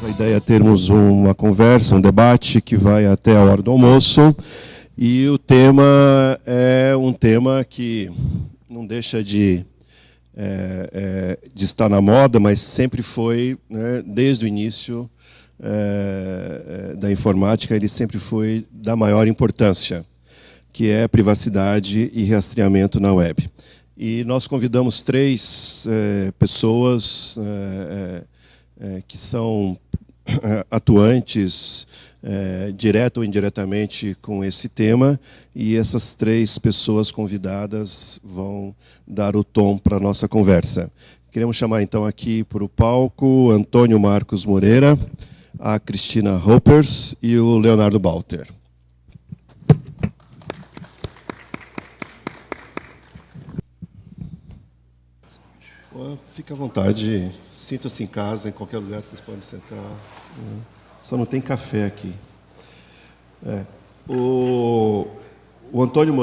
A ideia é termos uma conversa, um debate que vai até a hora do almoço. E o tema é um tema que não deixa de estar na moda, mas sempre foi, né, desde o início da informática, ele sempre foi da maior importância, que é privacidade e rastreamento na web. E nós convidamos três pessoas que são atuantes, direto ou indiretamente, com esse tema, e essas três pessoas convidadas vão dar o tom para a nossa conversa. Queremos chamar, então, aqui para o palco Antônio Marcos Moreira, a Cristina Hoppers e o Leonardo Balter. Fique à vontade, sinta-se em casa, em qualquer lugar vocês podem sentar. Só não tem café aqui. O Antônio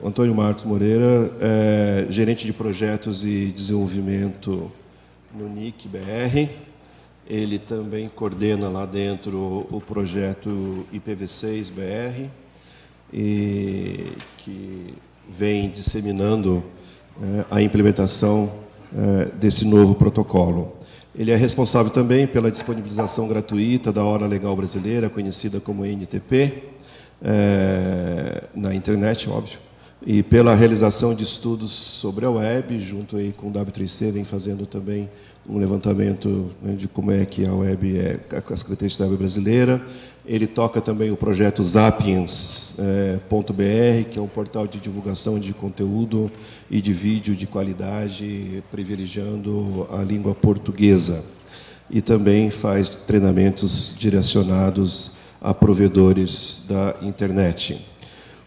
Antônio Marcos Moreira é gerente de projetos e desenvolvimento no NIC BR. Ele também coordena lá dentro o projeto IPv6 BR, e que vem disseminando a implementação desse novo protocolo. Ele é responsável também pela disponibilização gratuita da Hora Legal Brasileira, conhecida como NTP, na internet, óbvio, e pela realização de estudos sobre a web, junto aí com o W3C, vem fazendo também um levantamento, né, de como é que a web é, as características da web brasileira. Ele toca também o projeto Sapiens.br, que é um portal de divulgação de conteúdo e de vídeo de qualidade, privilegiando a língua portuguesa. E também faz treinamentos direcionados a provedores da internet.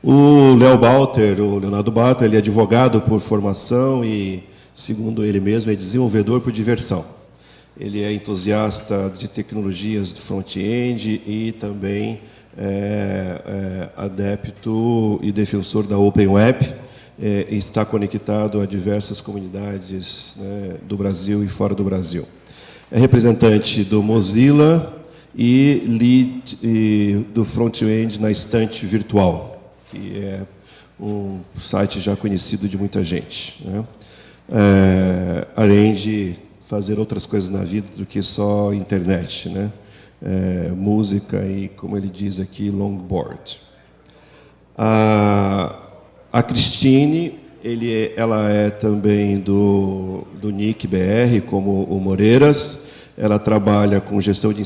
O Leonardo Balter, ele é advogado por formação e, segundo ele mesmo, é desenvolvedor por diversão. Ele é entusiasta de tecnologias de front-end e também adepto e defensor da Open Web, e está conectado a diversas comunidades, né, do Brasil e fora do Brasil. É representante do Mozilla e lead do front-end na Estante Virtual, que é um site já conhecido de muita gente, né? Além de fazer outras coisas na vida do que só internet, né? Música e, como ele diz aqui, longboard. A Cristine, ela é também do NIC BR, como o Moreiras. Ela trabalha com gestão de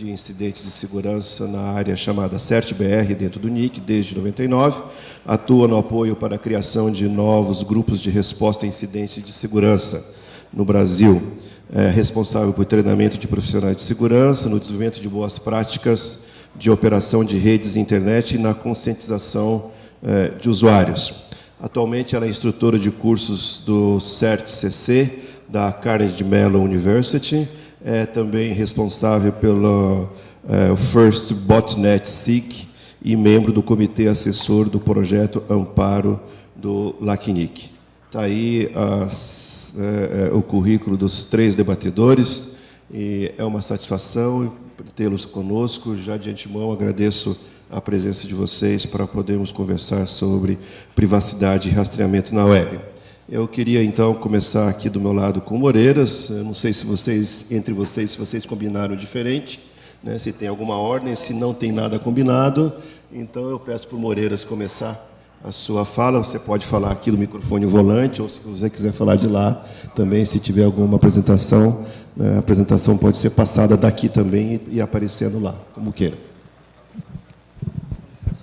incidentes de segurança na área chamada CertBR, dentro do NIC, desde 99. Atua no apoio para a criação de novos grupos de resposta a incidentes de segurança no Brasil. É responsável por treinamento de profissionais de segurança, no desenvolvimento de boas práticas de operação de redes de internet e na conscientização de usuários. Atualmente, ela é instrutora de cursos do CERT-CC, da Carnegie Mellon University. É também responsável pelo First Botnet SIG e membro do comitê assessor do projeto Amparo do LACNIC. Está aí o currículo dos três debatedores, e é uma satisfação tê-los conosco. Já de antemão agradeço a presença de vocês para podermos conversar sobre privacidade e rastreamento na web. Eu queria, então, começar aqui do meu lado com o Moreiras. Eu não sei se entre vocês, se vocês combinaram diferente, né, se tem alguma ordem, se não tem nada combinado. Então, eu peço para o Moreiras começar a sua fala. Você pode falar aqui do microfone volante, ou se você quiser falar de lá também, se tiver alguma apresentação, né, a apresentação pode ser passada daqui também e aparecendo lá, como queira.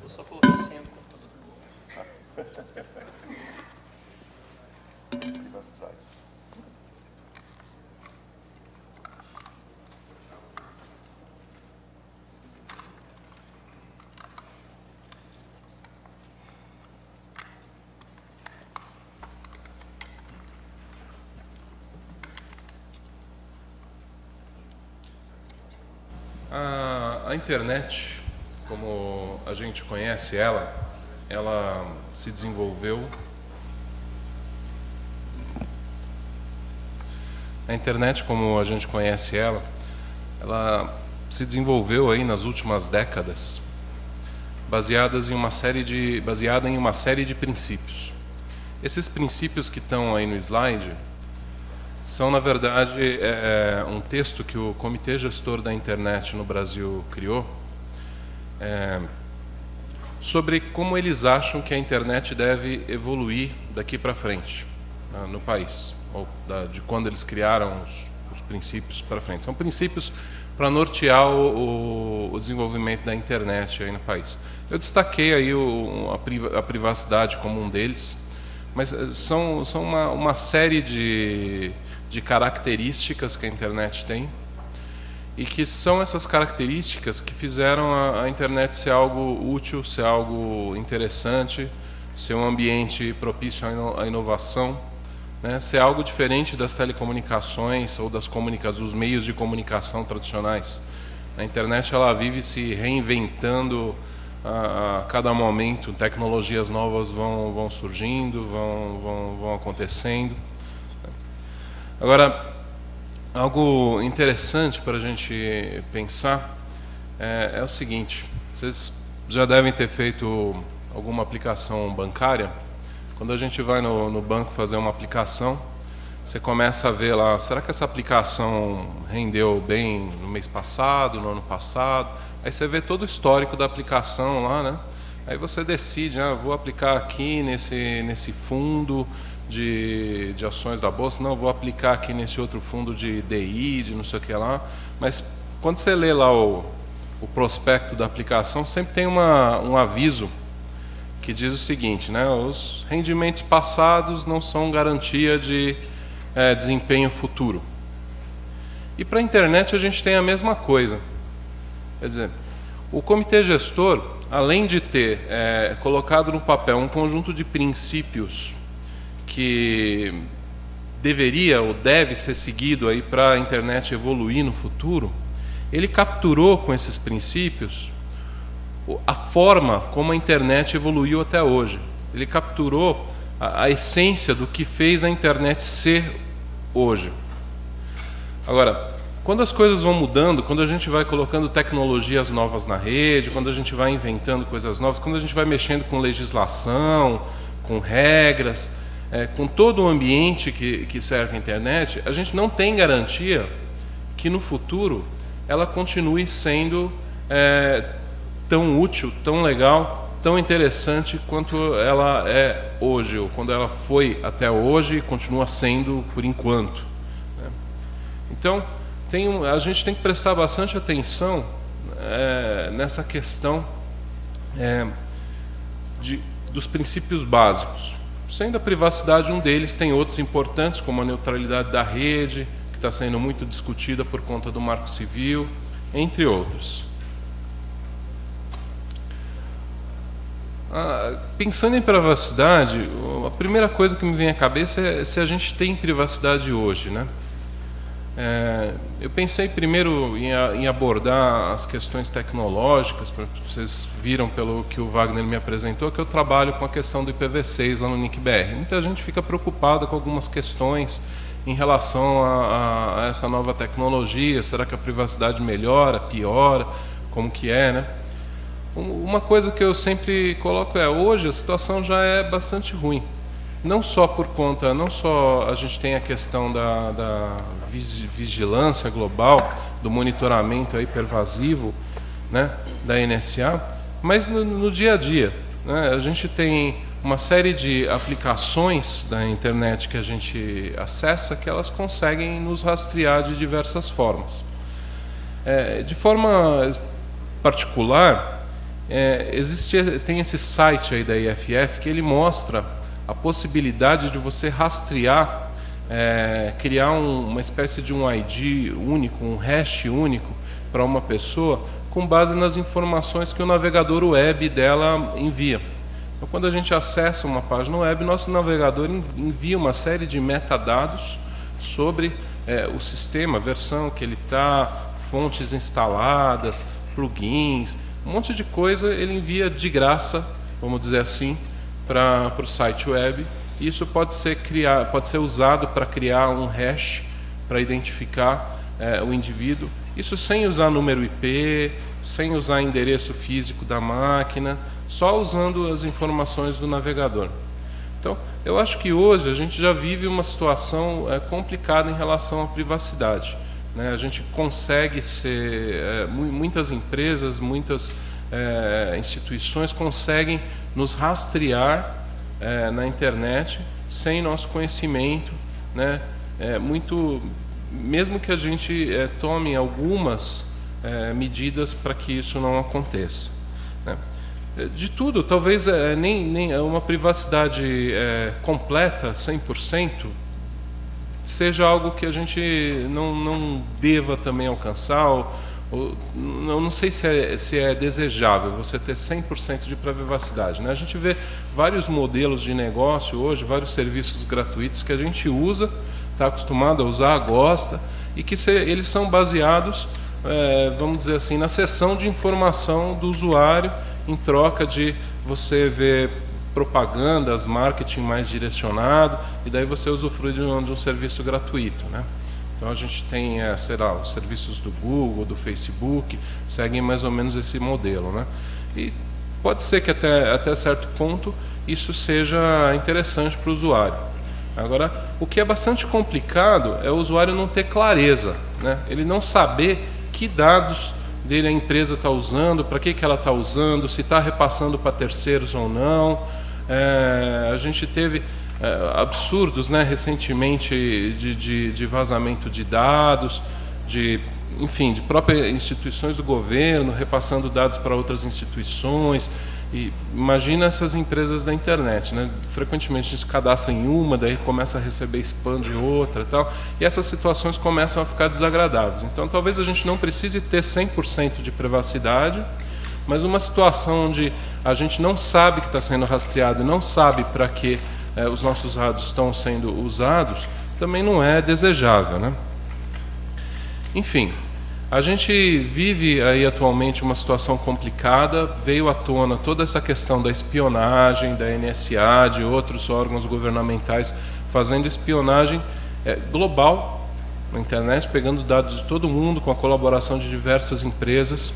Só colocar a senha do computador. A internet, como a gente conhece ela se desenvolveu. A internet, como a gente conhece ela se desenvolveu aí nas últimas décadas, baseada em uma série de princípios. Esses princípios que estão aí no slide são, na verdade, um texto que o Comitê Gestor da Internet no Brasil criou sobre como eles acham que a internet deve evoluir daqui para frente no país, ou de quando eles criaram os princípios para frente. São princípios para nortear o desenvolvimento da internet aí no país. Eu destaquei aí a privacidade como um deles, mas são uma série de características que a internet tem, e que são essas características que fizeram a internet ser algo útil, ser algo interessante, ser um ambiente propício à inovação, né? Ser algo diferente das telecomunicações ou dos meios de comunicação tradicionais. A internet ela vive se reinventando a cada momento, tecnologias novas vão surgindo, vão acontecendo. Agora, algo interessante para a gente pensar é o seguinte: vocês já devem ter feito alguma aplicação bancária. Quando a gente vai no banco fazer uma aplicação, você começa a ver lá, será que essa aplicação rendeu bem no mês passado, no ano passado? Aí você vê todo o histórico da aplicação lá, né? Aí você decide, vou aplicar aqui nesse fundo de ações da Bolsa, não, vou aplicar aqui nesse outro fundo de DI, de não sei o que lá. Mas quando você lê lá o prospecto da aplicação, sempre tem um aviso que diz o seguinte, né? Os rendimentos passados não são garantia de desempenho futuro. E para a internet a gente tem a mesma coisa. Quer dizer, o comitê gestor, além de ter colocado no papel um conjunto de princípios que deveria ou deve ser seguido aí para a internet evoluir no futuro, ele capturou com esses princípios a forma como a internet evoluiu até hoje. Ele capturou a essência do que fez a internet ser hoje. Agora, quando as coisas vão mudando, quando a gente vai colocando tecnologias novas na rede, quando a gente vai inventando coisas novas, quando a gente vai mexendo com legislação, com regras, com todo o ambiente que serve a internet, a gente não tem garantia que no futuro ela continue sendo tão útil, tão legal, tão interessante quanto ela é hoje, ou quando ela foi até hoje e continua sendo por enquanto. Então, a gente tem que prestar bastante atenção nessa questão dos princípios básicos. Sendo a privacidade um deles, tem outros importantes, como a neutralidade da rede, que está sendo muito discutida por conta do Marco Civil, entre outros. Pensando em privacidade, a primeira coisa que me vem à cabeça é se a gente tem privacidade hoje, né? Eu pensei primeiro em abordar as questões tecnológicas. Vocês viram pelo que o Wagner me apresentou que eu trabalho com a questão do IPv6 lá no NIC-BR. Muita gente fica preocupada com algumas questões em relação a essa nova tecnologia. Será que a privacidade melhora, piora, como que é, né? Uma coisa que eu sempre coloco hoje a situação já é bastante ruim. Não só a gente tem a questão da vigilância global, do monitoramento aí pervasivo, né, da NSA, mas no dia a dia, né, a gente tem uma série de aplicações da internet que a gente acessa que elas conseguem nos rastrear de diversas formas. De forma particular, tem esse site aí da IFF que ele mostra a possibilidade de você rastrear, criar uma espécie de um ID único, um hash único para uma pessoa, com base nas informações que o navegador web dela envia. Então, quando a gente acessa uma página web, nosso navegador envia uma série de metadados sobre o sistema, a versão que ele está, fontes instaladas, plugins, Um monte de coisa ele envia de graça, vamos dizer assim, para o site web. Isso pode ser usado para criar um hash para identificar o indivíduo. Isso sem usar número IP, sem usar endereço físico da máquina, só usando as informações do navegador. Então, eu acho que hoje a gente já vive uma situação complicada em relação à privacidade, né? A gente consegue ser, muitas empresas, muitas instituições conseguem nos rastrear na internet sem nosso conhecimento, né? Mesmo que a gente tome algumas medidas para que isso não aconteça, né? De tudo, talvez nem uma privacidade completa, 100%, seja algo que a gente não deva também alcançar, ou não sei se é desejável você ter 100% de privacidade, né? A gente vê vários modelos de negócio hoje, vários serviços gratuitos que a gente usa, está acostumado a usar, gosta, e que eles são baseados, vamos dizer assim, na seção de informação do usuário, em troca de você ver propagandas, marketing mais direcionado, e daí você usufrui de um serviço gratuito, né? Então a gente tem, sei lá, os serviços do Google, do Facebook, seguem mais ou menos esse modelo, né? E pode ser que até certo ponto isso seja interessante para o usuário. Agora, o que é bastante complicado é o usuário não ter clareza, né? Ele não saber que dados dele a empresa está usando, para que ela está usando, se está repassando para terceiros ou não. A gente teve absurdos, né, recentemente de vazamento de dados, enfim, de próprias instituições do governo repassando dados para outras instituições. E imagina essas empresas da internet, né? Frequentemente a gente cadastra em uma, daí começa a receber spam de outra, tal, e essas situações começam a ficar desagradáveis. Então talvez a gente não precise ter 100% de privacidade, mas uma situação onde a gente não sabe que está sendo rastreado, não sabe para que os nossos dados estão sendo usados, também não é desejável, né? Enfim, a gente vive aí atualmente uma situação complicada, veio à tona toda essa questão da espionagem, da NSA, de outros órgãos governamentais fazendo espionagem global na internet, pegando dados de todo mundo com a colaboração de diversas empresas.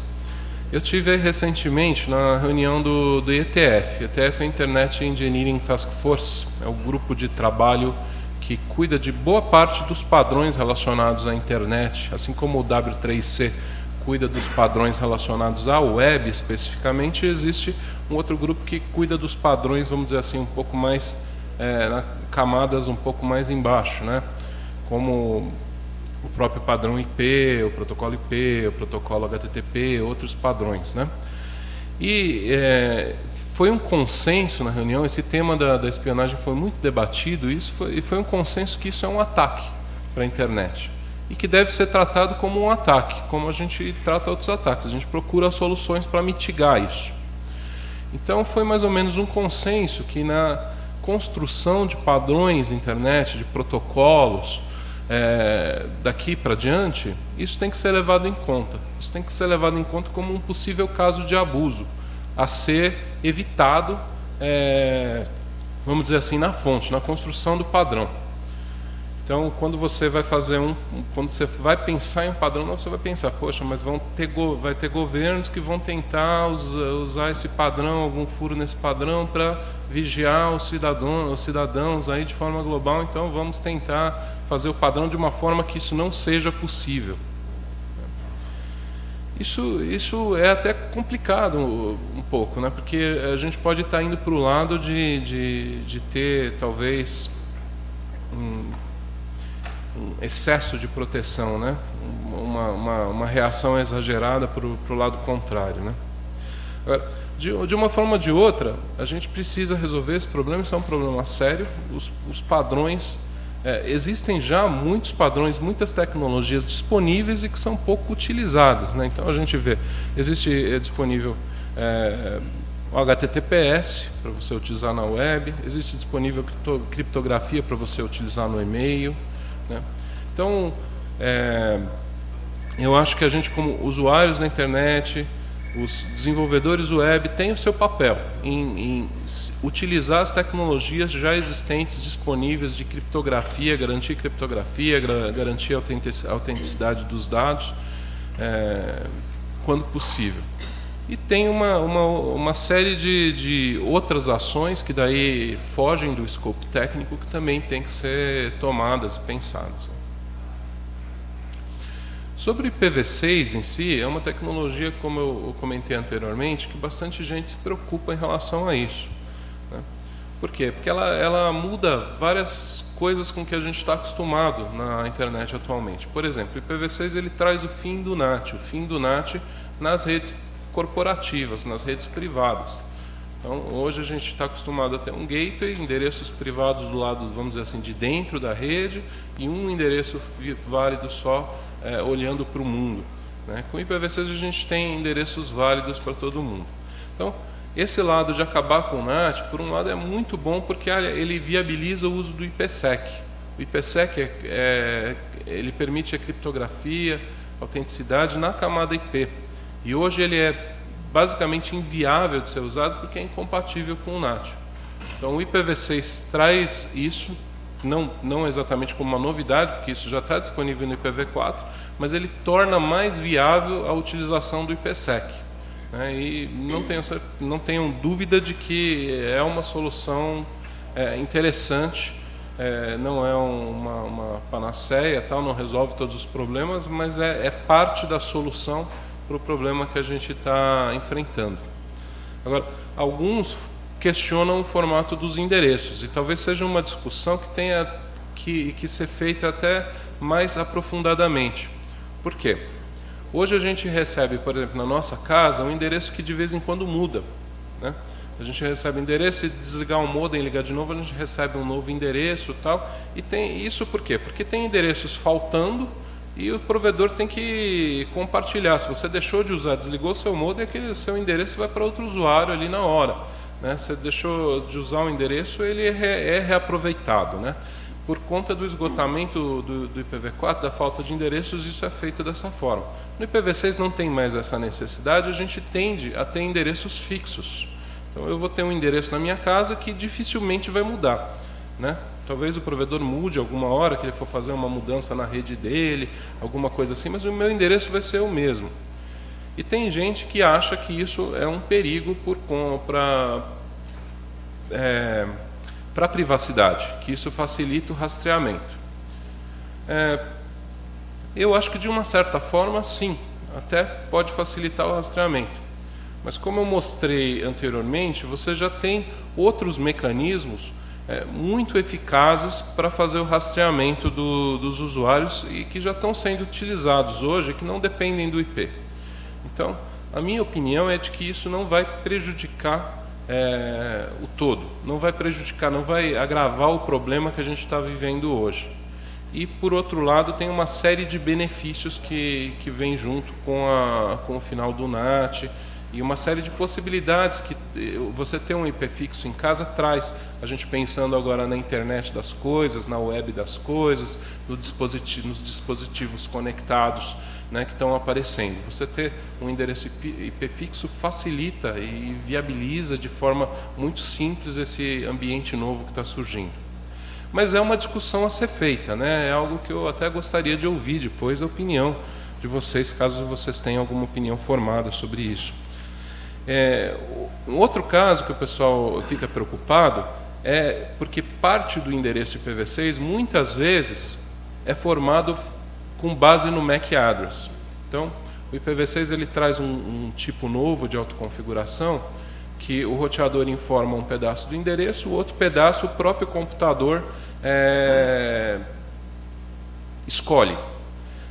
Eu tive recentemente na reunião do IETF. IETF é Internet Engineering Task Force, é o grupo de trabalho que cuida de boa parte dos padrões relacionados à internet, assim como o W3C cuida dos padrões relacionados à web especificamente, existe um outro grupo que cuida dos padrões, vamos dizer assim, um pouco mais, camadas um pouco mais embaixo, né? Como o próprio padrão IP, o protocolo HTTP, outros padrões, né? E foi um consenso na reunião, esse tema da espionagem foi muito debatido, e foi um consenso que isso é um ataque para a internet e que deve ser tratado como um ataque, como a gente trata outros ataques. A gente procura soluções para mitigar isso. Então foi mais ou menos um consenso que na construção de padrões de internet, de protocolos, daqui para diante, isso tem que ser levado em conta. Isso tem que ser levado em conta como um possível caso de abuso a ser evitado, vamos dizer assim, na fonte, na construção do padrão. Então, quando você vai quando você vai pensar em um padrão, não, você vai pensar, poxa, mas vai ter governos que vão tentar usar esse padrão, algum furo nesse padrão, para vigiar os cidadãos aí de forma global. Então, vamos tentar fazer o padrão de uma forma que isso não seja possível. Isso é até complicado um pouco, né? Porque a gente pode estar indo para o lado de ter, talvez, um excesso de proteção, né? Uma reação exagerada para o lado contrário, né? Agora, de uma forma ou de outra, a gente precisa resolver esse problema. Isso é um problema sério. Os padrões... existem já muitos padrões, muitas tecnologias disponíveis e que são pouco utilizadas, né? Então a gente vê, existe disponível o HTTPS para você utilizar na web, existe disponível criptografia para você utilizar no e-mail, né? Então eu acho que a gente, como usuários da internet, Os desenvolvedores web têm o seu papel em utilizar as tecnologias já existentes, disponíveis de criptografia, garantir a autenticidade dos dados, quando possível. E tem uma série de outras ações que daí fogem do escopo técnico que também tem que ser tomadas e pensadas. Sobre IPv6 em si, é uma tecnologia, como eu comentei anteriormente, que bastante gente se preocupa em relação a isso, né? Por quê? Porque ela muda várias coisas com que a gente está acostumado na internet atualmente. Por exemplo, o IPv6 ele traz o fim do NAT nas redes corporativas, nas redes privadas. Então, hoje a gente está acostumado a ter um gateway, endereços privados do lado, vamos dizer assim, de dentro da rede, e um endereço válido só olhando para o mundo, né? Com o IPv6 a gente tem endereços válidos para todo mundo. Então, esse lado de acabar com o NAT, por um lado é muito bom porque ele viabiliza o uso do IPsec. O IPsec ele permite a criptografia, a autenticidade na camada IP. E hoje ele é basicamente inviável de ser usado porque é incompatível com o NAT. Então o IPv6 traz isso, não exatamente como uma novidade, porque isso já está disponível no IPv4, mas ele torna mais viável a utilização do IPsec, né? E não tenham dúvida de que é uma solução interessante, não é uma panaceia, tal, não resolve todos os problemas, mas é parte da solução para o problema que a gente está enfrentando. Agora, alguns questionam o formato dos endereços, e talvez seja uma discussão que tenha que ser feita até mais aprofundadamente. Por quê? Hoje a gente recebe, por exemplo, na nossa casa, um endereço que de vez em quando muda, né? A gente recebe endereço e desligar o modem e ligar de novo, a gente recebe um novo endereço e tal. E tem isso por quê? Porque tem endereços faltando e o provedor tem que compartilhar. Se você deixou de usar, desligou o seu modem, aquele seu endereço vai para outro usuário ali na hora, né? Você deixou de usar o endereço, ele é reaproveitado, né? Por conta do esgotamento do IPv4, da falta de endereços, isso é feito dessa forma. No IPv6 não tem mais essa necessidade, a gente tende a ter endereços fixos. Então eu vou ter um endereço na minha casa que dificilmente vai mudar, né? Talvez o provedor mude alguma hora que ele for fazer uma mudança na rede dele, alguma coisa assim, mas o meu endereço vai ser o mesmo. E tem gente que acha que isso é um perigo para a privacidade, que isso facilita o rastreamento. Eu acho que de uma certa forma, sim, até pode facilitar o rastreamento. Mas como eu mostrei anteriormente, você já tem outros mecanismos muito eficazes para fazer o rastreamento dos usuários e que já estão sendo utilizados hoje, que não dependem do IP. Então, a minha opinião é de que isso não vai prejudicar o todo, não vai agravar o problema que a gente está vivendo hoje. E, por outro lado, tem uma série de benefícios que vem junto com o final do NAT, e uma série de possibilidades que você ter um IP fixo em casa traz. A gente pensando agora na internet das coisas, na web das coisas, nos dispositivos conectados, né, que estão aparecendo. Você ter um endereço IP fixo facilita e viabiliza de forma muito simples esse ambiente novo que está surgindo. Mas é uma discussão a ser feita, né? É algo que eu até gostaria de ouvir depois a opinião de vocês, caso vocês tenham alguma opinião formada sobre isso. Um outro caso que o pessoal fica preocupado é porque parte do endereço IPv6 muitas vezes é formado com base no MAC address. Então, o IPv6 ele traz um tipo novo de autoconfiguração que o roteador informa um pedaço do endereço, o outro pedaço o próprio computador escolhe.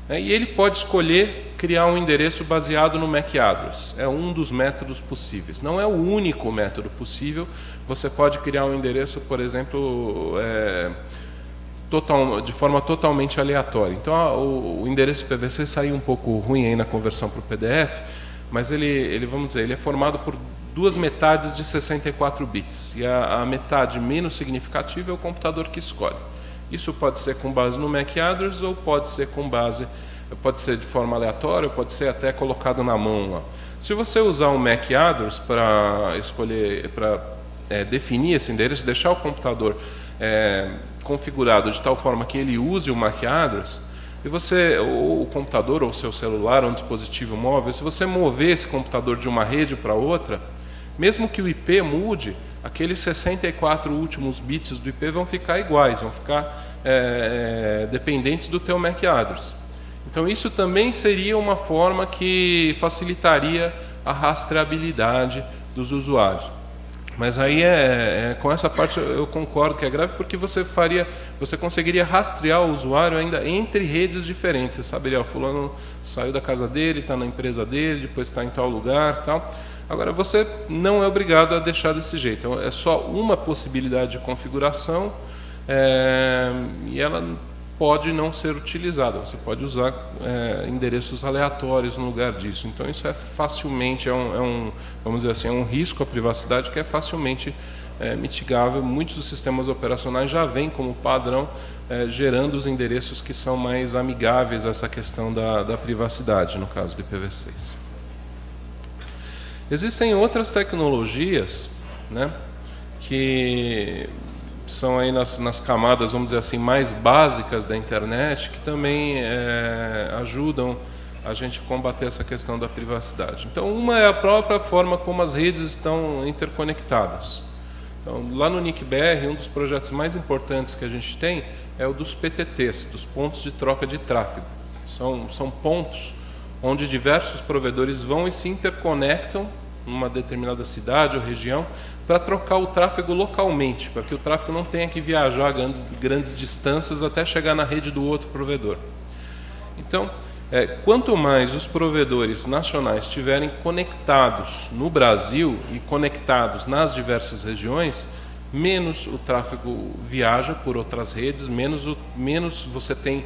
E ele pode escolher criar um endereço baseado no MAC address. É um dos métodos possíveis. Não é o único método possível. Você pode criar um endereço, por exemplo, de forma totalmente aleatória. Então, o endereço IPv6 saiu um pouco ruim aí na conversão para o PDF, mas vamos dizer, ele é formado por duas metades de 64 bits. E a metade menos significativa é o computador que escolhe. Isso pode ser com base no MAC address ou pode ser de forma aleatória, pode ser até colocado na mão lá. Se você usar um MAC address para escolher, para definir esse endereço, deixar o computador configurado de tal forma que ele use o MAC address, e você, ou o computador ou o seu celular, ou um dispositivo móvel, se você mover esse computador de uma rede para outra, mesmo que o IP mude, aqueles 64 últimos bits do IP vão ficar iguais, vão ficar dependentes do teu MAC address. Então isso também seria uma forma que facilitaria a rastreabilidade dos usuários. Mas aí com essa parte eu concordo que é grave, porque você conseguiria rastrear o usuário ainda entre redes diferentes. Você saberia, o fulano saiu da casa dele, está na empresa dele, depois está em tal lugar, tal. Agora você não é obrigado a deixar desse jeito. Então, é só uma possibilidade de configuração e ela pode não ser utilizada. Você pode usar endereços aleatórios no lugar disso. Então isso é facilmente, vamos dizer assim, é um risco à privacidade que é facilmente mitigável. Muitos dos sistemas operacionais já vêm como padrão gerando os endereços que são mais amigáveis a essa questão da privacidade, no caso do IPv6. Existem outras tecnologias, né, que são aí nas camadas, vamos dizer assim, mais básicas da internet, que também ajudam a gente a combater essa questão da privacidade. Então, uma é a própria forma como as redes estão interconectadas. Então, lá no NIC-BR, um dos projetos mais importantes que a gente tem é o dos PTTs, dos pontos de troca de tráfego. São pontos onde diversos provedores vão e se interconectam numa determinada cidade ou região para trocar o tráfego localmente, para que o tráfego não tenha que viajar grandes distâncias até chegar na rede do outro provedor. Então, quanto mais os provedores nacionais estiverem conectados no Brasil e conectados nas diversas regiões, menos o tráfego viaja por outras redes, menos você tem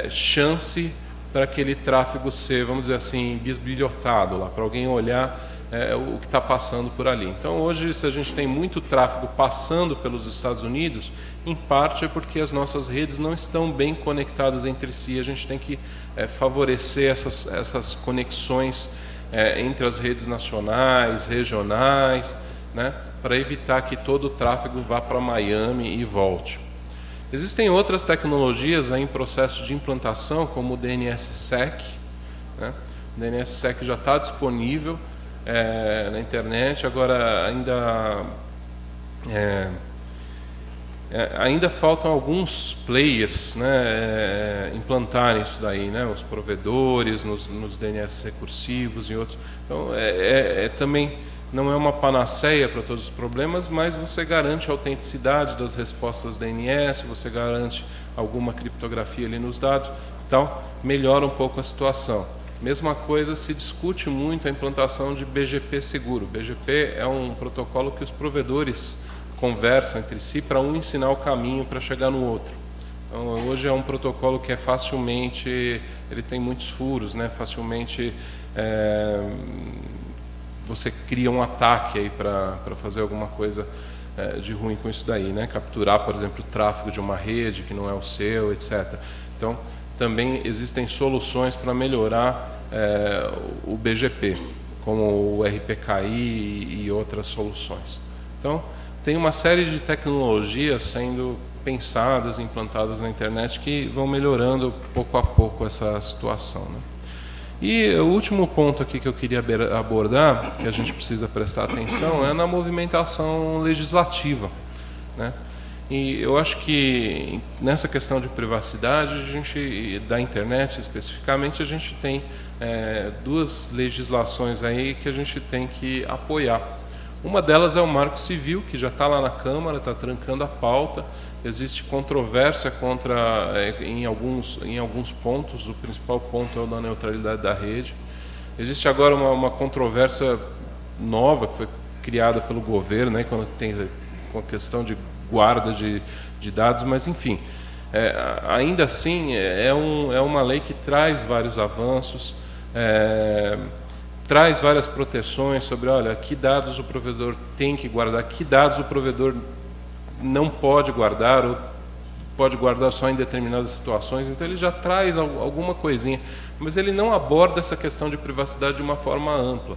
chance para aquele tráfego ser, vamos dizer assim, bisbilhotado lá, para alguém olhar o que está passando por ali. Então, hoje, se a gente tem muito tráfego passando pelos Estados Unidos, em parte é porque as nossas redes não estão bem conectadas entre si. A gente tem que favorecer essas conexões entre as redes nacionais, regionais, né, para evitar que todo o tráfego vá para Miami e volte. Existem outras tecnologias aí em processo de implantação, como o DNSSEC. Né? O DNSSEC já está disponível na internet, agora ainda faltam alguns players, né, implantarem isso daí, né, os provedores nos DNS recursivos e outros. Então, também não é uma panaceia para todos os problemas, mas você garante a autenticidade das respostas DNS, você garante alguma criptografia ali nos dados, então melhora um pouco a situação. Mesma coisa, se discute muito a implantação de BGP seguro. BGP é um protocolo que os provedores conversam entre si para um ensinar o caminho para chegar no outro. Então, hoje é um protocolo que ele tem muitos furos, né? Facilmente você cria um ataque aí para fazer alguma coisa de ruim com isso daí, né? Capturar, por exemplo, o tráfego de uma rede que não é o seu, etc. Então, também existem soluções para melhorar o BGP, como o RPKI e outras soluções. Então, tem uma série de tecnologias sendo pensadas, implantadas na internet, que vão melhorando pouco a pouco essa situação, né? E o último ponto aqui que eu queria abordar, que a gente precisa prestar atenção, é na movimentação legislativa, né? E eu acho que nessa questão de privacidade, da internet especificamente, a gente tem duas legislações aí que a gente tem que apoiar. Uma delas é o Marco Civil, que já está lá na Câmara, está trancando a pauta. Existe controvérsia em alguns pontos, o principal ponto é o da neutralidade da rede. Existe agora uma controvérsia nova que foi criada pelo governo, né, quando tem com a questão de guarda de dados, mas enfim, ainda assim é uma lei que traz vários avanços, traz várias proteções sobre, olha, que dados o provedor tem que guardar, que dados o provedor não pode guardar, ou pode guardar só em determinadas situações, então ele já traz alguma coisinha, mas ele não aborda essa questão de privacidade de uma forma ampla.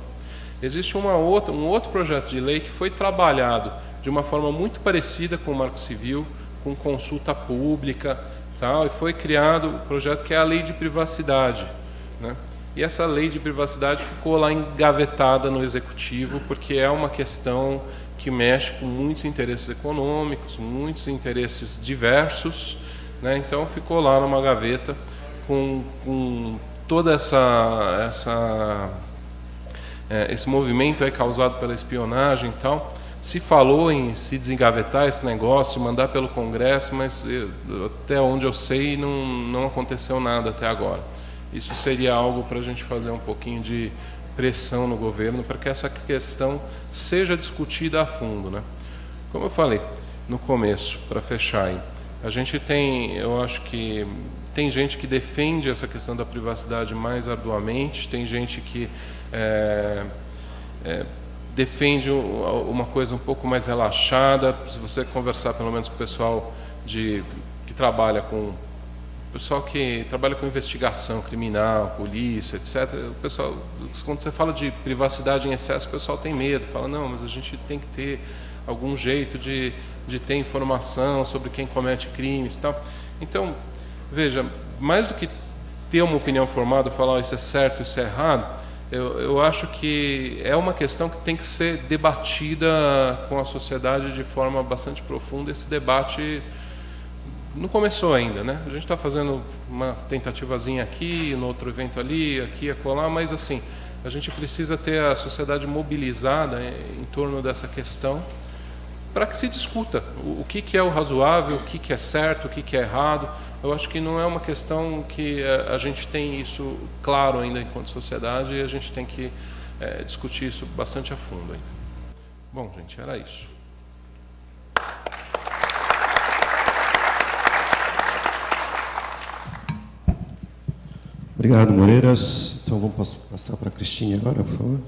Existe um outro projeto de lei que foi trabalhado de uma forma muito parecida com o Marco Civil, com consulta pública, tal, e foi criado o projeto que é a Lei de Privacidade, né? E essa Lei de Privacidade ficou lá engavetada no Executivo, porque é uma questão que mexe com muitos interesses econômicos, muitos interesses diversos, né? Então ficou lá numa gaveta com toda esse movimento aí causado pela espionagem e tal. Se falou em se desengavetar esse negócio, mandar pelo Congresso, mas até onde eu sei não aconteceu nada até agora. Isso seria algo para a gente fazer um pouquinho de pressão no governo para que essa questão seja discutida a fundo, né? Como eu falei no começo, para fechar aí, a gente tem, eu acho que tem gente que defende essa questão da privacidade mais arduamente, tem gente que defende uma coisa um pouco mais relaxada. Se você conversar pelo menos com o pessoal que trabalha com investigação criminal, polícia, etc., o pessoal, quando você fala de privacidade em excesso, o pessoal tem medo, fala, não, mas a gente tem que ter algum jeito de ter informação sobre quem comete crimes e tal. Então, veja, mais do que ter uma opinião formada, falar isso é certo, isso é errado, eu acho que é uma questão que tem que ser debatida com a sociedade de forma bastante profunda. Esse debate não começou ainda, né? A gente está fazendo uma tentativazinha aqui, no outro evento ali, aqui, acolá, mas assim, a gente precisa ter a sociedade mobilizada em torno dessa questão para que se discuta o que é o razoável, o que é certo, o que é errado. Eu acho que não é uma questão que a gente tem isso claro ainda enquanto sociedade, e a gente tem que discutir isso bastante a fundo ainda. Bom, gente, era isso. Obrigado, Moreiras. Então vamos passar para a Cristina agora, por favor.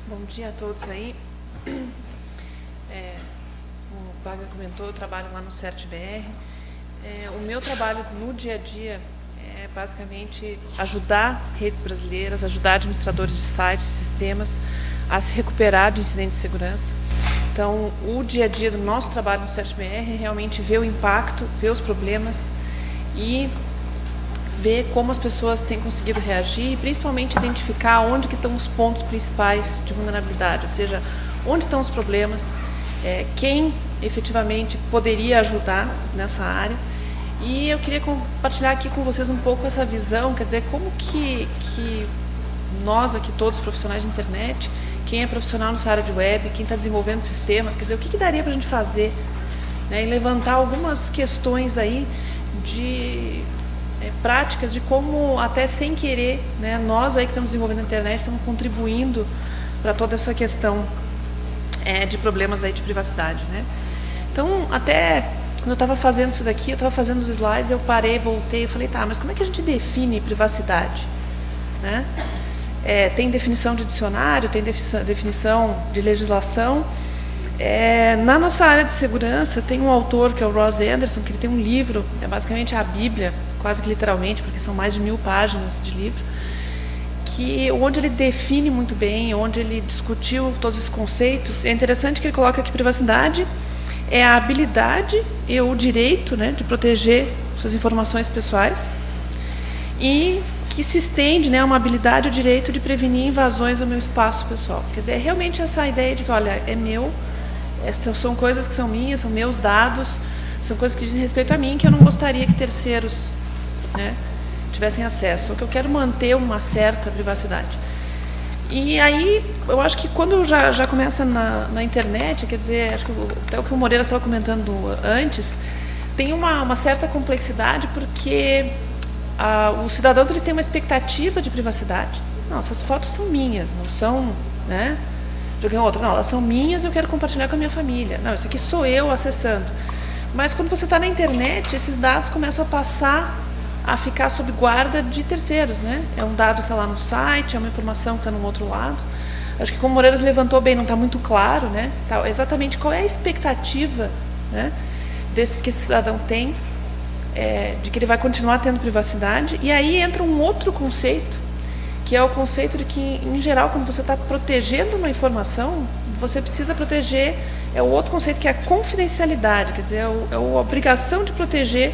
Bom dia a todos aí. O Wagner comentou, eu trabalho lá no CERT-BR. O meu trabalho no dia a dia é basicamente ajudar redes brasileiras, ajudar administradores de sites, sistemas a se recuperar de incidentes de segurança. Então, o dia a dia do nosso trabalho no CERT-BR é realmente ver o impacto, ver os problemas e ver como as pessoas têm conseguido reagir e principalmente identificar onde que estão os pontos principais de vulnerabilidade, ou seja, onde estão os problemas, quem efetivamente poderia ajudar nessa área. E eu queria compartilhar aqui com vocês um pouco essa visão, quer dizer, como que nós aqui todos profissionais de internet, quem é profissional nessa área de web, quem está desenvolvendo sistemas, quer dizer, o que daria para a gente fazer, né, e levantar algumas questões aí de práticas de como, até sem querer, né, nós aí que estamos desenvolvendo a internet estamos contribuindo para toda essa questão de problemas aí de privacidade, né? Então, até quando eu estava fazendo isso daqui, eu estava fazendo os slides, eu parei, voltei e falei, tá, mas como é que a gente define privacidade, né? Tem definição de dicionário, tem definição de legislação. Na nossa área de segurança tem um autor que é o Ross Anderson, que ele tem um livro, é basicamente a Bíblia, quase que literalmente, porque são mais de 1000 páginas de livro, onde ele define muito bem, onde ele discutiu todos os conceitos. É interessante que ele coloca que privacidade é a habilidade e o direito, né, de proteger suas informações pessoais, e que se estende, né, uma habilidade e o direito de prevenir invasões ao meu espaço pessoal. Quer dizer, é realmente essa ideia de que, olha, é meu, essas são coisas que são minhas, são meus dados, são coisas que dizem respeito a mim, que eu não gostaria que terceiros, né, tivessem acesso, ou que eu quero manter uma certa privacidade. E aí, eu acho que quando já começa na internet, quer dizer, acho que até o que o Moreira estava comentando antes, tem uma certa complexidade, porque os cidadãos eles têm uma expectativa de privacidade. Não, essas fotos são minhas, não são, né, de alguém outro. Não, elas são minhas e eu quero compartilhar com a minha família. Não, isso aqui sou eu acessando. Mas quando você está na internet, esses dados começam a passar a ficar sob guarda de terceiros, né? É um dado que está lá no site, é uma informação que está no outro lado. Acho que como o Moreiras levantou bem, não está muito claro, né? Tá, exatamente qual é a expectativa, né, que esse cidadão tem, de que ele vai continuar tendo privacidade. E aí entra um outro conceito, que é o conceito de que, em geral, quando você está protegendo uma informação, você precisa proteger, é o outro conceito, que é a confidencialidade, quer dizer, é a obrigação de proteger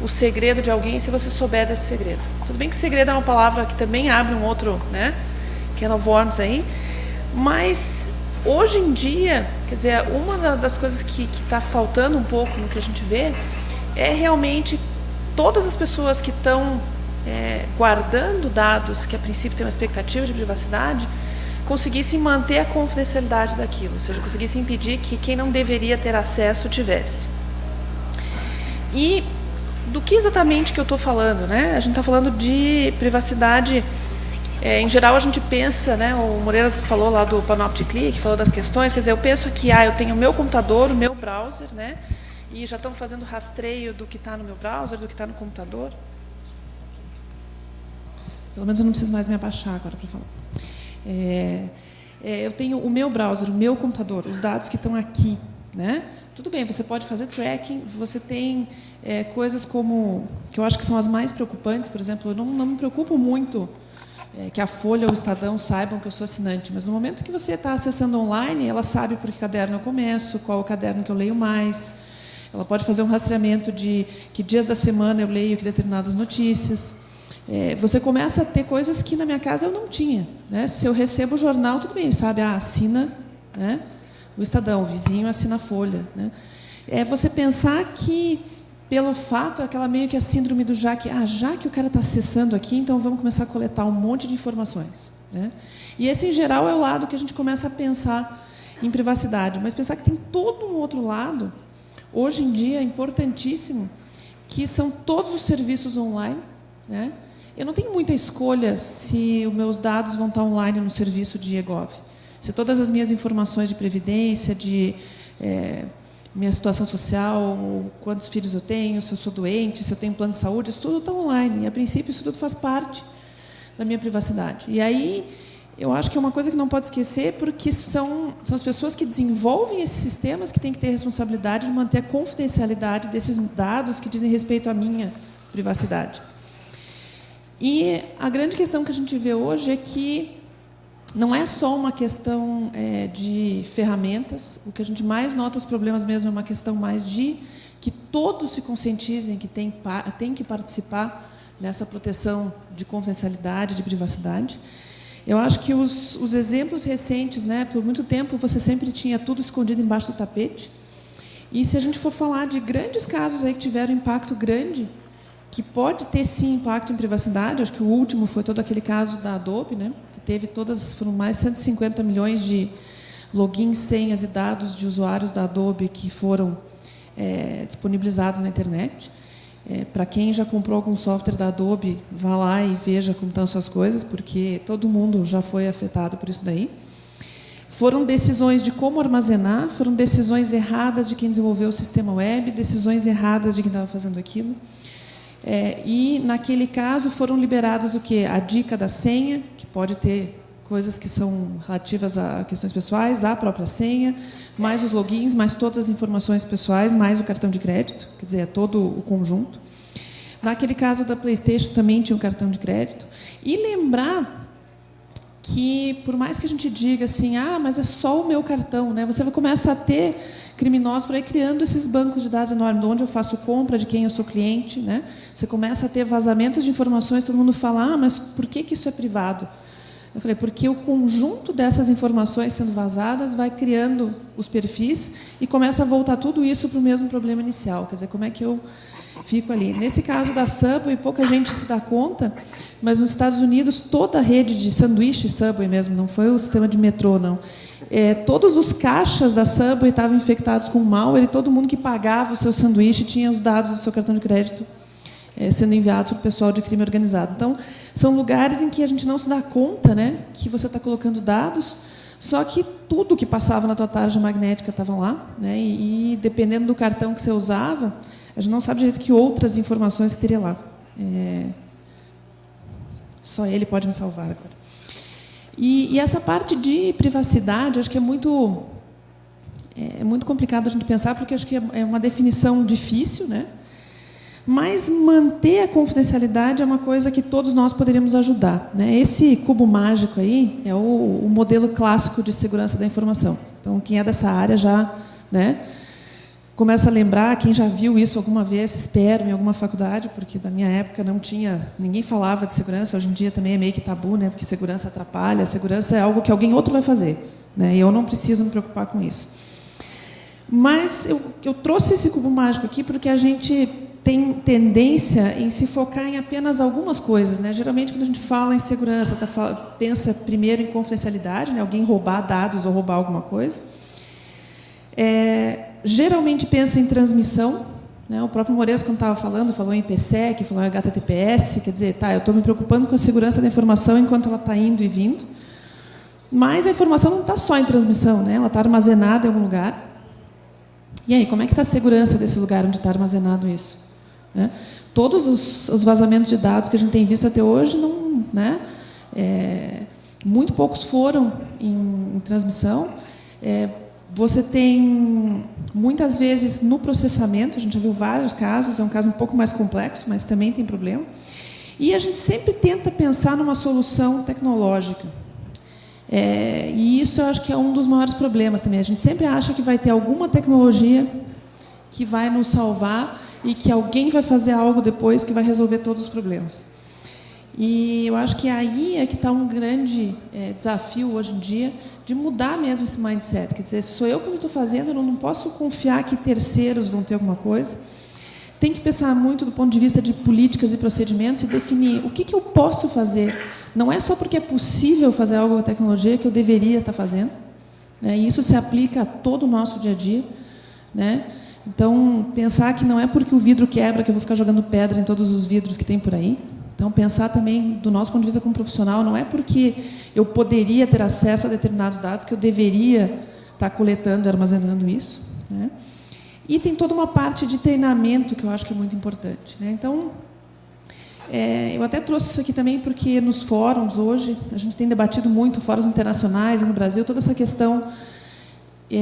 o segredo de alguém se você souber desse segredo. Tudo bem que segredo é uma palavra que também abre um outro, né, can of worms aí, mas hoje em dia, quer dizer, uma das coisas que está faltando um pouco no que a gente vê é realmente todas as pessoas que estão guardando dados que a princípio têm uma expectativa de privacidade conseguissem manter a confidencialidade daquilo, ou seja, conseguissem impedir que quem não deveria ter acesso tivesse. E do que exatamente que eu estou falando, né? A gente está falando de privacidade, em geral a gente pensa, né? O Moreiras falou lá do Panopticlick, falou das questões, quer dizer, eu penso que eu tenho o meu computador, o meu browser, né? E já estão fazendo rastreio do que está no meu browser, do que está no computador. Pelo menos eu não preciso mais me abaixar agora para falar. Eu tenho o meu browser, o meu computador, os dados que estão aqui, né? Tudo bem, você pode fazer tracking, você tem coisas como, que eu acho que são as mais preocupantes, por exemplo, eu não me preocupo muito que a Folha ou o Estadão saibam que eu sou assinante, mas no momento que você está acessando online, ela sabe por que caderno eu começo, qual o caderno que eu leio mais, ela pode fazer um rastreamento de que dias da semana eu leio que determinadas notícias. Você começa a ter coisas que na minha casa eu não tinha, né? Se eu recebo o jornal, tudo bem, ele sabe, assina, né, o Estadão, o vizinho assina a Folha, né? Você pensar que, pelo fato, aquela meio que a síndrome do já que o cara está acessando aqui, então vamos começar a coletar um monte de informações, né? E esse, em geral, é o lado que a gente começa a pensar em privacidade, mas pensar que tem todo um outro lado, hoje em dia, importantíssimo, que são todos os serviços online, né? Eu não tenho muita escolha se os meus dados vão estar online no serviço de eGov. Se todas as minhas informações de previdência, de minha situação social, quantos filhos eu tenho, se eu sou doente, se eu tenho plano de saúde, isso tudo está online. E, a princípio, isso tudo faz parte da minha privacidade. E aí, eu acho que é uma coisa que não pode esquecer, porque são as pessoas que desenvolvem esses sistemas que têm que ter a responsabilidade de manter a confidencialidade desses dados que dizem respeito à minha privacidade. E a grande questão que a gente vê hoje é que não é só uma questão de ferramentas. O que a gente mais nota os problemas mesmo é uma questão mais de que todos se conscientizem que tem que participar nessa proteção de confidencialidade, de privacidade. Eu acho que os exemplos recentes, né, por muito tempo você sempre tinha tudo escondido embaixo do tapete. E se a gente for falar de grandes casos aí que tiveram impacto grande, que pode ter, sim, impacto em privacidade. Acho que o último foi todo aquele caso da Adobe, né, que teve foram mais de 150 milhões de logins, senhas e dados de usuários da Adobe que foram disponibilizados na internet. Para quem já comprou algum software da Adobe, vá lá e veja como estão suas coisas, porque todo mundo já foi afetado por isso daí. Foram decisões de como armazenar, foram decisões erradas de quem desenvolveu o sistema web, decisões erradas de quem estava fazendo aquilo. E, naquele caso, foram liberados o quê? A dica da senha, que pode ter coisas que são relativas a questões pessoais, a própria senha, mais os logins, mais todas as informações pessoais, mais o cartão de crédito, quer dizer, é todo o conjunto. Naquele caso da PlayStation também tinha um cartão de crédito. E lembrar que, por mais que a gente diga assim, mas é só o meu cartão, né? Você começa a ter criminosos por aí criando esses bancos de dados enormes, de onde eu faço compra, de quem eu sou cliente, né? Você começa a ter vazamentos de informações, todo mundo fala, mas por que isso é privado? Eu falei, porque o conjunto dessas informações sendo vazadas vai criando os perfis e começa a voltar tudo isso para o mesmo problema inicial. Quer dizer, como é que eu ficam ali. Nesse caso da Subway, pouca gente se dá conta, mas nos Estados Unidos, toda a rede de sanduíche Subway mesmo, não foi o sistema de metrô, não. Todos os caixas da Subway estavam infectados com malware e todo mundo que pagava o seu sanduíche tinha os dados do seu cartão de crédito sendo enviados para o pessoal de crime organizado. Então, são lugares em que a gente não se dá conta, né, que você está colocando dados, só que tudo que passava na tua tarja magnética estava lá, né, e dependendo do cartão que você usava, a gente não sabe direito que outras informações que teria lá. Só ele pode me salvar agora. E essa parte de privacidade, acho que é muito complicado a gente pensar, porque acho que é uma definição difícil, né? Mas manter a confidencialidade é uma coisa que todos nós poderíamos ajudar, né? Esse cubo mágico aí é o modelo clássico de segurança da informação. Então, quem é dessa área já, né, começa a lembrar, quem já viu isso alguma vez, espero, em alguma faculdade, porque na minha época não tinha, ninguém falava de segurança, hoje em dia também é meio que tabu, né, porque segurança atrapalha, segurança é algo que alguém outro vai fazer, né, e eu não preciso me preocupar com isso. Mas eu trouxe esse cubo mágico aqui porque a gente tem tendência em se focar em apenas algumas coisas, né? Geralmente, quando a gente fala em segurança, pensa primeiro em confidencialidade, né? Alguém roubar dados ou roubar alguma coisa. Geralmente pensa em transmissão, né? O próprio Moreira, quando estava falou em IPsec, falou em HTTPS, quer dizer, eu estou me preocupando com a segurança da informação enquanto ela está indo e vindo, mas a informação não está só em transmissão, né? Ela está armazenada em algum lugar. E aí, como é que está a segurança desse lugar onde está armazenado isso? Né? Todos os vazamentos de dados que a gente tem visto até hoje, não, né? Muito poucos foram em transmissão. Você tem, muitas vezes, no processamento, a gente já viu vários casos, é um caso um pouco mais complexo, mas também tem problema. E a gente sempre tenta pensar numa solução tecnológica. E isso eu acho que é um dos maiores problemas também. A gente sempre acha que vai ter alguma tecnologia que vai nos salvar e que alguém vai fazer algo depois que vai resolver todos os problemas. E eu acho que aí é que está um grande desafio hoje em dia de mudar mesmo esse mindset. Quer dizer, sou eu que estou fazendo, eu não posso confiar que terceiros vão ter alguma coisa. Tem que pensar muito do ponto de vista de políticas e procedimentos e definir o que eu posso fazer. Não é só porque é possível fazer algo com a tecnologia que eu deveria estar fazendo, né? E isso se aplica a todo o nosso dia a dia, né? Então, pensar que não é porque o vidro quebra que eu vou ficar jogando pedra em todos os vidros que tem por aí. Então, pensar também, do nosso ponto de vista como profissional, não é porque eu poderia ter acesso a determinados dados que eu deveria estar coletando e armazenando isso, né? E tem toda uma parte de treinamento que eu acho que é muito importante, né? Então, eu até trouxe isso aqui também porque nos fóruns hoje, a gente tem debatido muito, fóruns internacionais e no Brasil, toda essa questão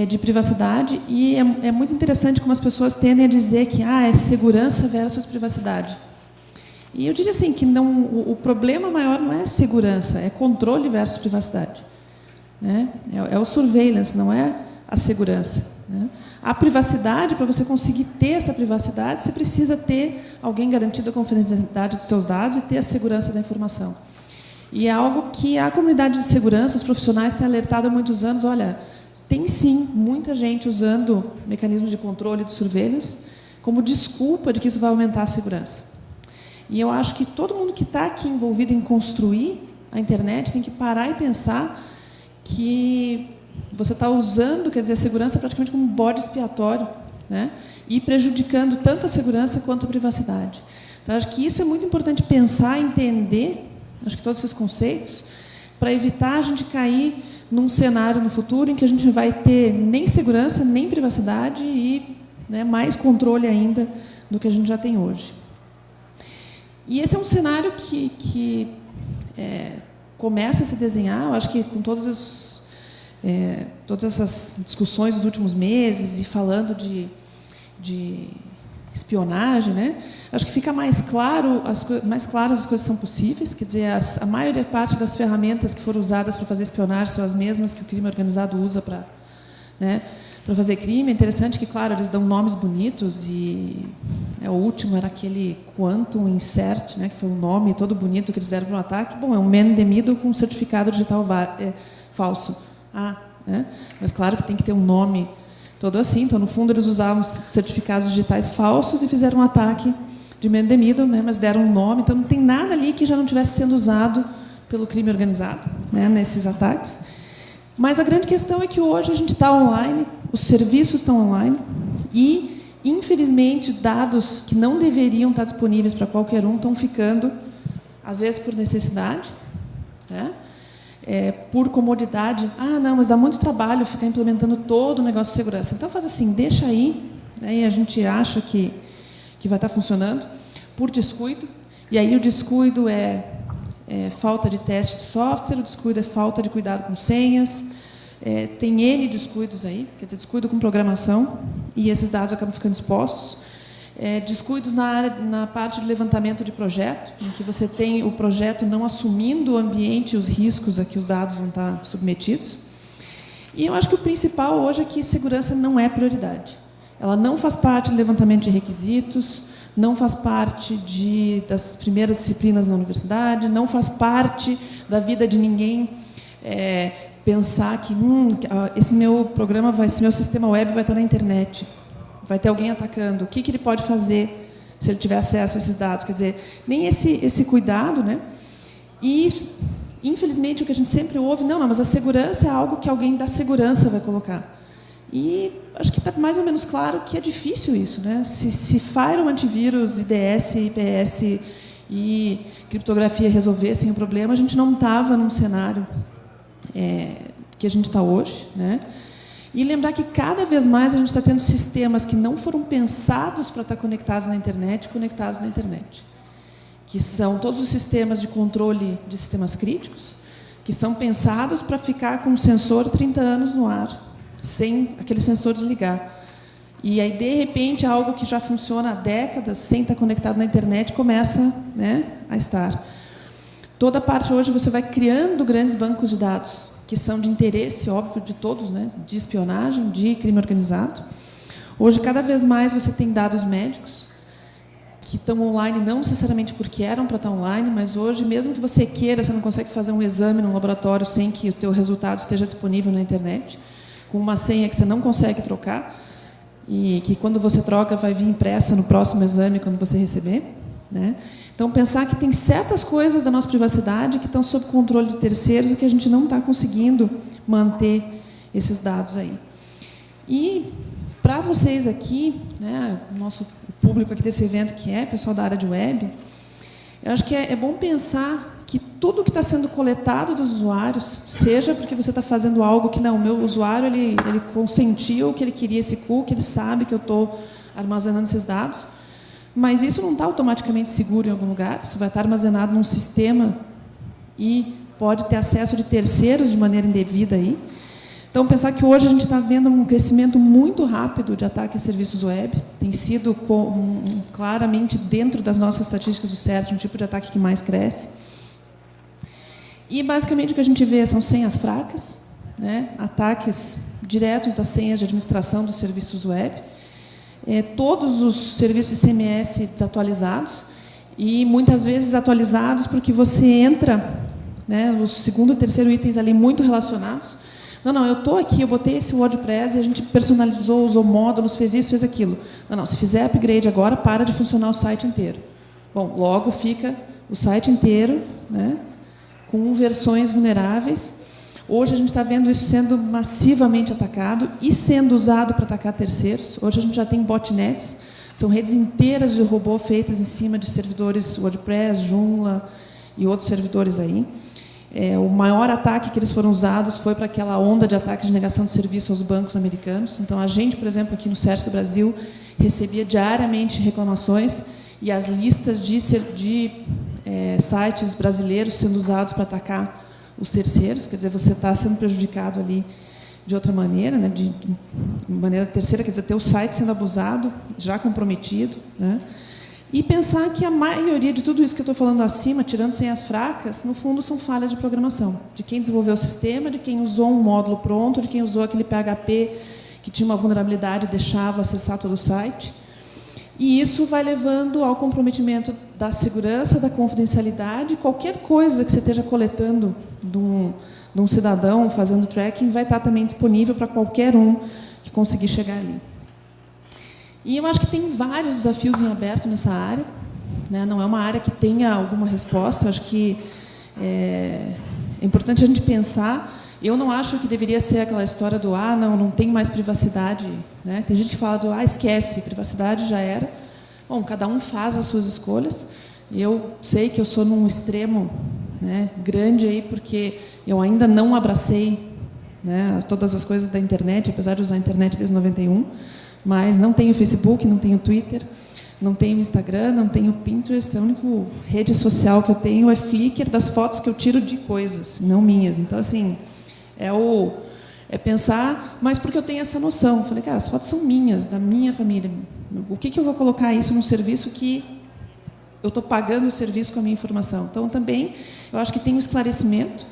de privacidade, e é muito interessante como as pessoas tendem a dizer que é segurança versus privacidade. E eu diria assim, que não, o problema maior não é segurança, é controle versus privacidade, né? É o surveillance, não é a segurança, né? A privacidade, para você conseguir ter essa privacidade, você precisa ter alguém garantido a confidencialidade dos seus dados e ter a segurança da informação. E é algo que a comunidade de segurança, os profissionais têm alertado há muitos anos, olha, tem sim muita gente usando mecanismos de controle de surveillance como desculpa de que isso vai aumentar a segurança. E eu acho que todo mundo que está aqui envolvido em construir a internet tem que parar e pensar que você está usando, quer dizer, a segurança praticamente como um bode expiatório, né? E prejudicando tanto a segurança quanto a privacidade. Então, acho que isso é muito importante pensar, entender, acho que todos esses conceitos, para evitar a gente cair num cenário no futuro em que a gente vai ter nem segurança, nem privacidade e, né, mais controle ainda do que a gente já tem hoje. E esse é um cenário que começa a se desenhar, eu acho que com todas essas discussões dos últimos meses e falando de espionagem, né? Acho que fica mais claras as coisas são possíveis, quer dizer, a maior parte das ferramentas que foram usadas para fazer espionagem são as mesmas que o crime organizado usa para fazer crime. É interessante que, claro, eles dão nomes bonitos e o último era aquele Quantum Insert, né, que foi um nome todo bonito que eles deram para um ataque. Bom, é um man in the middle com um certificado digital falso. Né? Mas claro que tem que ter um nome todo assim. Então, no fundo, eles usavam certificados digitais falsos e fizeram um ataque de man in the middle, né, mas deram um nome. Então, não tem nada ali que já não estivesse sendo usado pelo crime organizado, né, nesses ataques. Mas a grande questão é que hoje a gente está online, os serviços estão online e, infelizmente, dados que não deveriam estar disponíveis para qualquer um estão ficando, às vezes por necessidade, né? Por comodidade. Ah, não, mas dá muito trabalho ficar implementando todo o negócio de segurança. Então, faz assim, deixa aí, né, e a gente acha que vai estar funcionando, por descuido. E aí o descuido é falta de teste de software, o descuido é falta de cuidado com senhas, tem N descuidos aí, quer dizer, descuido com programação, e esses dados acabam ficando expostos. Descuidos na parte de levantamento de projeto, em que você tem o projeto não assumindo o ambiente e os riscos a que os dados vão estar submetidos. E eu acho que o principal hoje é que segurança não é prioridade. Ela não faz parte do levantamento de requisitos, não faz parte das primeiras disciplinas na universidade, não faz parte da vida de ninguém pensar que esse meu programa, esse meu sistema web vai estar na internet. Vai ter alguém atacando. O que ele pode fazer se ele tiver acesso a esses dados? Quer dizer, nem esse cuidado, né? E, infelizmente, o que a gente sempre ouve, não, mas a segurança é algo que alguém da segurança vai colocar. E acho que está mais ou menos claro que é difícil isso, né? Se firewall, antivírus, IDS, IPS e criptografia resolvessem o problema, a gente não estava num cenário que a gente está hoje, né? E lembrar que cada vez mais a gente está tendo sistemas que não foram pensados para estar conectados na internet, que são todos os sistemas de controle de sistemas críticos, que são pensados para ficar com um sensor 30 anos no ar, sem aquele sensor desligar. E aí, de repente, algo que já funciona há décadas, sem estar conectado na internet, começa, né, a estar. Toda parte hoje você vai criando grandes bancos de dados, que são de interesse, óbvio, de todos, né, de espionagem, de crime organizado. Hoje, cada vez mais, você tem dados médicos que estão online, não necessariamente porque eram para estar online, mas hoje, mesmo que você queira, você não consegue fazer um exame num laboratório sem que o teu resultado esteja disponível na internet, com uma senha que você não consegue trocar, e que, quando você troca, vai vir impressa no próximo exame, quando você receber, né? Então, pensar que tem certas coisas da nossa privacidade que estão sob controle de terceiros e que a gente não está conseguindo manter esses dados aí. E, para vocês aqui, né, o nosso público aqui desse evento, que é pessoal da área de web, eu acho que é bom pensar que tudo que está sendo coletado dos usuários, seja porque você está fazendo algo que, não, o meu usuário ele consentiu que ele queria esse cookie, ele sabe que eu estou armazenando esses dados, mas isso não está automaticamente seguro em algum lugar, isso vai estar armazenado num sistema e pode ter acesso de terceiros de maneira indevida aí. Então, pensar que hoje a gente está vendo um crescimento muito rápido de ataque a serviços web, tem sido claramente dentro das nossas estatísticas do CERT, um tipo de ataque que mais cresce. E, basicamente, o que a gente vê são senhas fracas, né, ataques direto das senhas de administração dos serviços web, todos os serviços ICMS desatualizados, e muitas vezes atualizados porque você entra, né, os segundo e terceiro itens ali muito relacionados. Não, eu estou aqui, eu botei esse WordPress e a gente personalizou, usou módulos, fez isso, fez aquilo. Não, se fizer upgrade agora, para de funcionar o site inteiro. Bom, logo fica o site inteiro, né, com versões vulneráveis. Hoje a gente está vendo isso sendo massivamente atacado e sendo usado para atacar terceiros. Hoje a gente já tem botnets, são redes inteiras de robô feitas em cima de servidores WordPress, Joomla e outros servidores aí. O maior ataque que eles foram usados foi para aquela onda de ataques de negação de serviço aos bancos americanos. Então, a gente, por exemplo, aqui no CERT do Brasil, recebia diariamente reclamações e as listas de sites brasileiros sendo usados para atacar os terceiros, quer dizer, você está sendo prejudicado ali de outra maneira, né, de maneira terceira, quer dizer, ter o site sendo abusado, já comprometido, né? E pensar que a maioria de tudo isso que eu estou falando acima, tirando senhas fracas, no fundo são falhas de programação, de quem desenvolveu o sistema, de quem usou um módulo pronto, de quem usou aquele PHP que tinha uma vulnerabilidade e deixava acessar todo o site. E isso vai levando ao comprometimento da segurança, da confidencialidade. Qualquer coisa que você esteja coletando de um cidadão, fazendo tracking, vai estar também disponível para qualquer um que conseguir chegar ali. E eu acho que tem vários desafios em aberto nessa área, né? Não é uma área que tenha alguma resposta. Eu acho que é importante a gente pensar. Eu não acho que deveria ser aquela história do não tem mais privacidade, né? Tem gente que fala do esquece, privacidade já era. Bom, cada um faz as suas escolhas. Eu sei que eu sou num extremo, né, grande aí, porque eu ainda não abracei, né, todas as coisas da internet, apesar de usar a internet desde 91, mas não tenho Facebook, não tenho Twitter, não tenho Instagram, não tenho Pinterest. A única rede social que eu tenho é Flickr, das fotos que eu tiro de coisas, não minhas. Então, assim, é pensar, mas porque eu tenho essa noção. Eu falei, cara, as fotos são minhas, da minha família. O que eu vou colocar isso num serviço que eu estou pagando o serviço com a minha informação? Então, também, eu acho que tem um esclarecimento,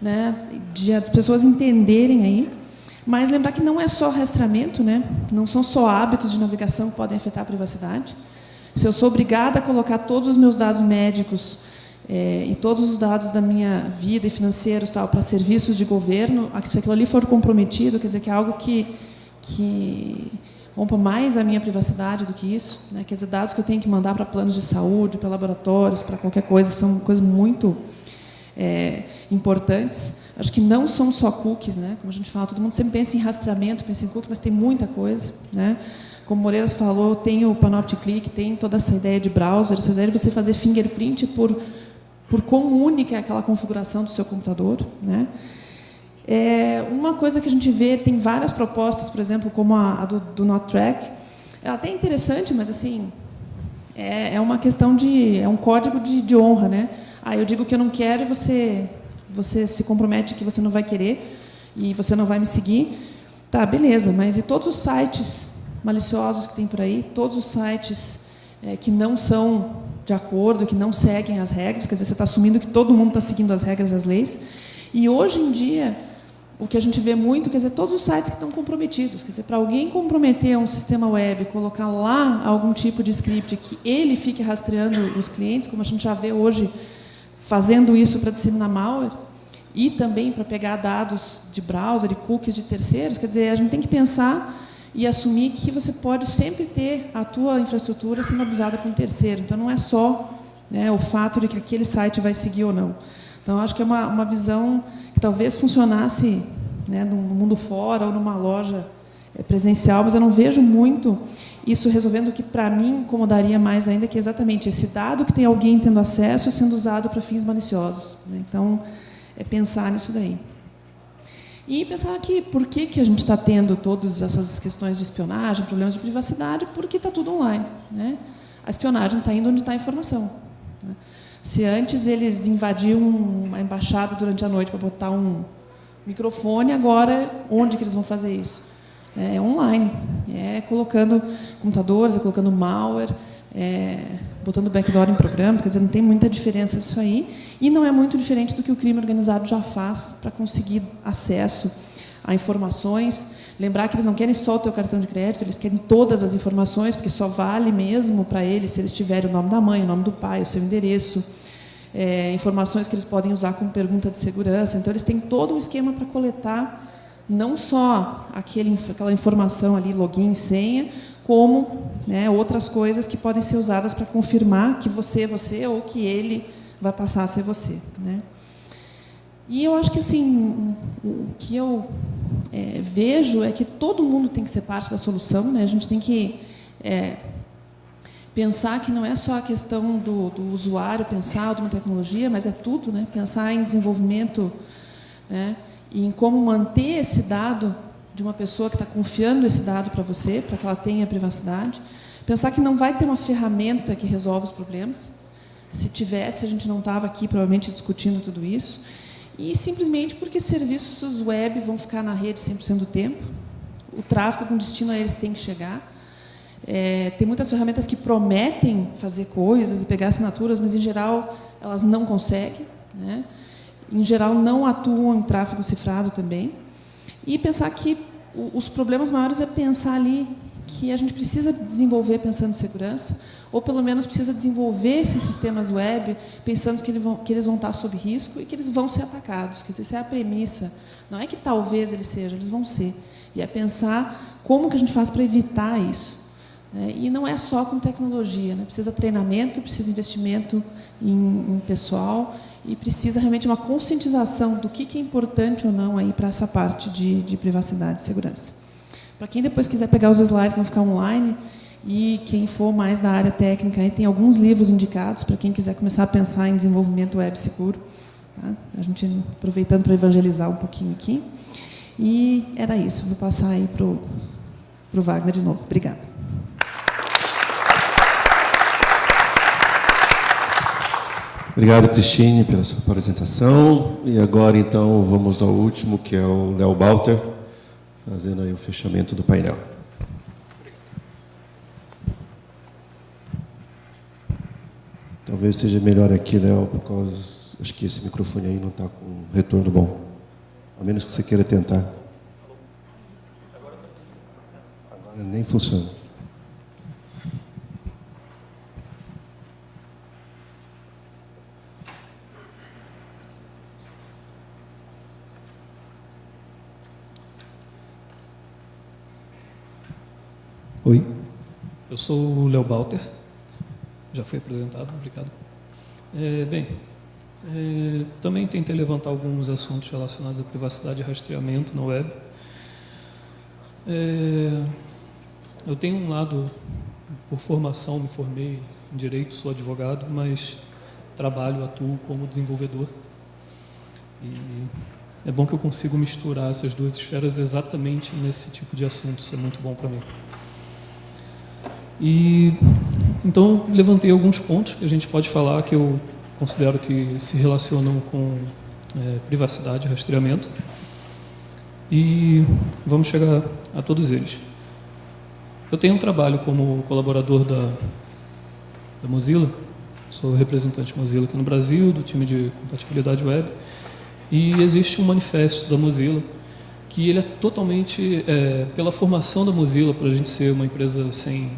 né, de as pessoas entenderem aí, mas lembrar que não é só rastreamento, né? Não são só hábitos de navegação que podem afetar a privacidade. Se eu sou obrigada a colocar todos os meus dados médicos e todos os dados da minha vida e financeiros para serviços de governo, se aquilo ali for comprometido, quer dizer que é algo que rompa mais a minha privacidade do que isso, né? Quer dizer, dados que eu tenho que mandar para planos de saúde, para laboratórios, para qualquer coisa, são coisas muito importantes. Acho que não são só cookies, né? Como a gente fala, todo mundo sempre pensa em rastreamento, pensa em cookies, mas tem muita coisa, né? Como o Moreiras falou, tem o Panopticlick, tem toda essa ideia de browser, essa ideia de você fazer fingerprint por quão única é aquela configuração do seu computador, né? Uma coisa que a gente vê, tem várias propostas, por exemplo, como a do Not Track. Ela até é interessante, mas assim, é uma questão é um código de honra, né? Eu digo que eu não quero e você se compromete que você não vai querer e você não vai me seguir. Tá, beleza, mas e todos os sites maliciosos que tem por aí, todos os sites que não são de acordo, que não seguem as regras, quer dizer, você está assumindo que todo mundo está seguindo as regras e as leis. E hoje em dia, o que a gente vê muito, quer dizer, todos os sites que estão comprometidos, quer dizer, para alguém comprometer um sistema web, colocar lá algum tipo de script que ele fique rastreando os clientes, como a gente já vê hoje, fazendo isso para disseminar malware, e também para pegar dados de browser e cookies de terceiros, quer dizer, a gente tem que pensar e assumir que você pode sempre ter a tua infraestrutura sendo abusada por um terceiro. Então, não é só, né, o fato de que aquele site vai seguir ou não. Então, acho que é uma visão que talvez funcionasse, né, no mundo fora ou numa loja presencial, mas eu não vejo muito isso resolvendo o que, para mim, incomodaria mais ainda, que é exatamente esse dado que tem alguém tendo acesso sendo usado para fins maliciosos, né? Então, pensar nisso daí. E pensar que por que a gente está tendo todas essas questões de espionagem, problemas de privacidade, porque está tudo online, né? A espionagem está indo onde está a informação, né? Se antes eles invadiam uma embaixada durante a noite para botar um microfone, agora onde que eles vão fazer isso? É online, colocando computadores, colocando malware, botando backdoor em programas, quer dizer, não tem muita diferença disso aí, e não é muito diferente do que o crime organizado já faz para conseguir acesso a informações. Lembrar que eles não querem só o teu cartão de crédito, eles querem todas as informações, porque só vale mesmo para eles se eles tiverem o nome da mãe, o nome do pai, o seu endereço, informações que eles podem usar como pergunta de segurança. Então, eles têm todo um esquema para coletar não só aquela informação ali, login, senha, como, né, outras coisas que podem ser usadas para confirmar que você é você ou que ele vai passar a ser você, né? E eu acho que, assim, o que eu vejo é que todo mundo tem que ser parte da solução, né? A gente tem que pensar que não é só a questão do usuário pensar de uma tecnologia, mas é tudo, né? Pensar em desenvolvimento, né? E em como manter esse dado de uma pessoa que está confiando esse dado para você, para que ela tenha privacidade. Pensar que não vai ter uma ferramenta que resolve os problemas. Se tivesse, a gente não estava aqui, provavelmente, discutindo tudo isso. E simplesmente porque serviços web vão ficar na rede 100% do tempo. O tráfego com destino a eles tem que chegar. Tem muitas ferramentas que prometem fazer coisas e pegar assinaturas, mas, em geral, elas não conseguem, né? Em geral, não atuam em tráfego cifrado também. E pensar que os problemas maiores é pensar ali que a gente precisa desenvolver pensando em segurança, ou pelo menos precisa desenvolver esses sistemas web pensando que eles vão estar sob risco e que eles vão ser atacados. Quer dizer, essa é a premissa. Não é que talvez eles sejam, eles vão ser. E é pensar como que a gente faz para evitar isso. E não é só com tecnologia, né? Precisa treinamento, precisa investimento em pessoal e precisa realmente uma conscientização do que é importante ou não aí para essa parte de privacidade e segurança. Para quem depois quiser pegar os slides que vão ficar online, e quem for mais da área técnica, aí tem alguns livros indicados para quem quiser começar a pensar em desenvolvimento web seguro. Tá? A gente aproveitando para evangelizar um pouquinho aqui. E era isso. Vou passar aí para o Wagner de novo. Obrigada. Obrigado, Cristine, pela sua apresentação. E agora, então, vamos ao último, que é o Léo Balter, fazendo aí o fechamento do painel. Talvez seja melhor aqui, Léo, porque acho que esse microfone aí não está com retorno bom. A menos que você queira tentar. Agora nem funciona. Oi, eu sou o Léo Balter, já fui apresentado, obrigado. Também tentei levantar alguns assuntos relacionados à privacidade e rastreamento na web. Eu tenho um lado, por formação, me formei em Direito, sou advogado, mas atuo como desenvolvedor. E é bom que eu consigo misturar essas duas esferas exatamente nesse tipo de assunto, isso é muito bom para mim. Então, levantei alguns pontos que a gente pode falar que eu considero que se relacionam com privacidade e rastreamento. E vamos chegar a todos eles. Eu tenho um trabalho como colaborador da Mozilla, sou representante Mozilla aqui no Brasil, do time de compatibilidade web, e existe um manifesto da Mozilla que ele é totalmente, pela formação da Mozilla, para a gente ser uma empresa sem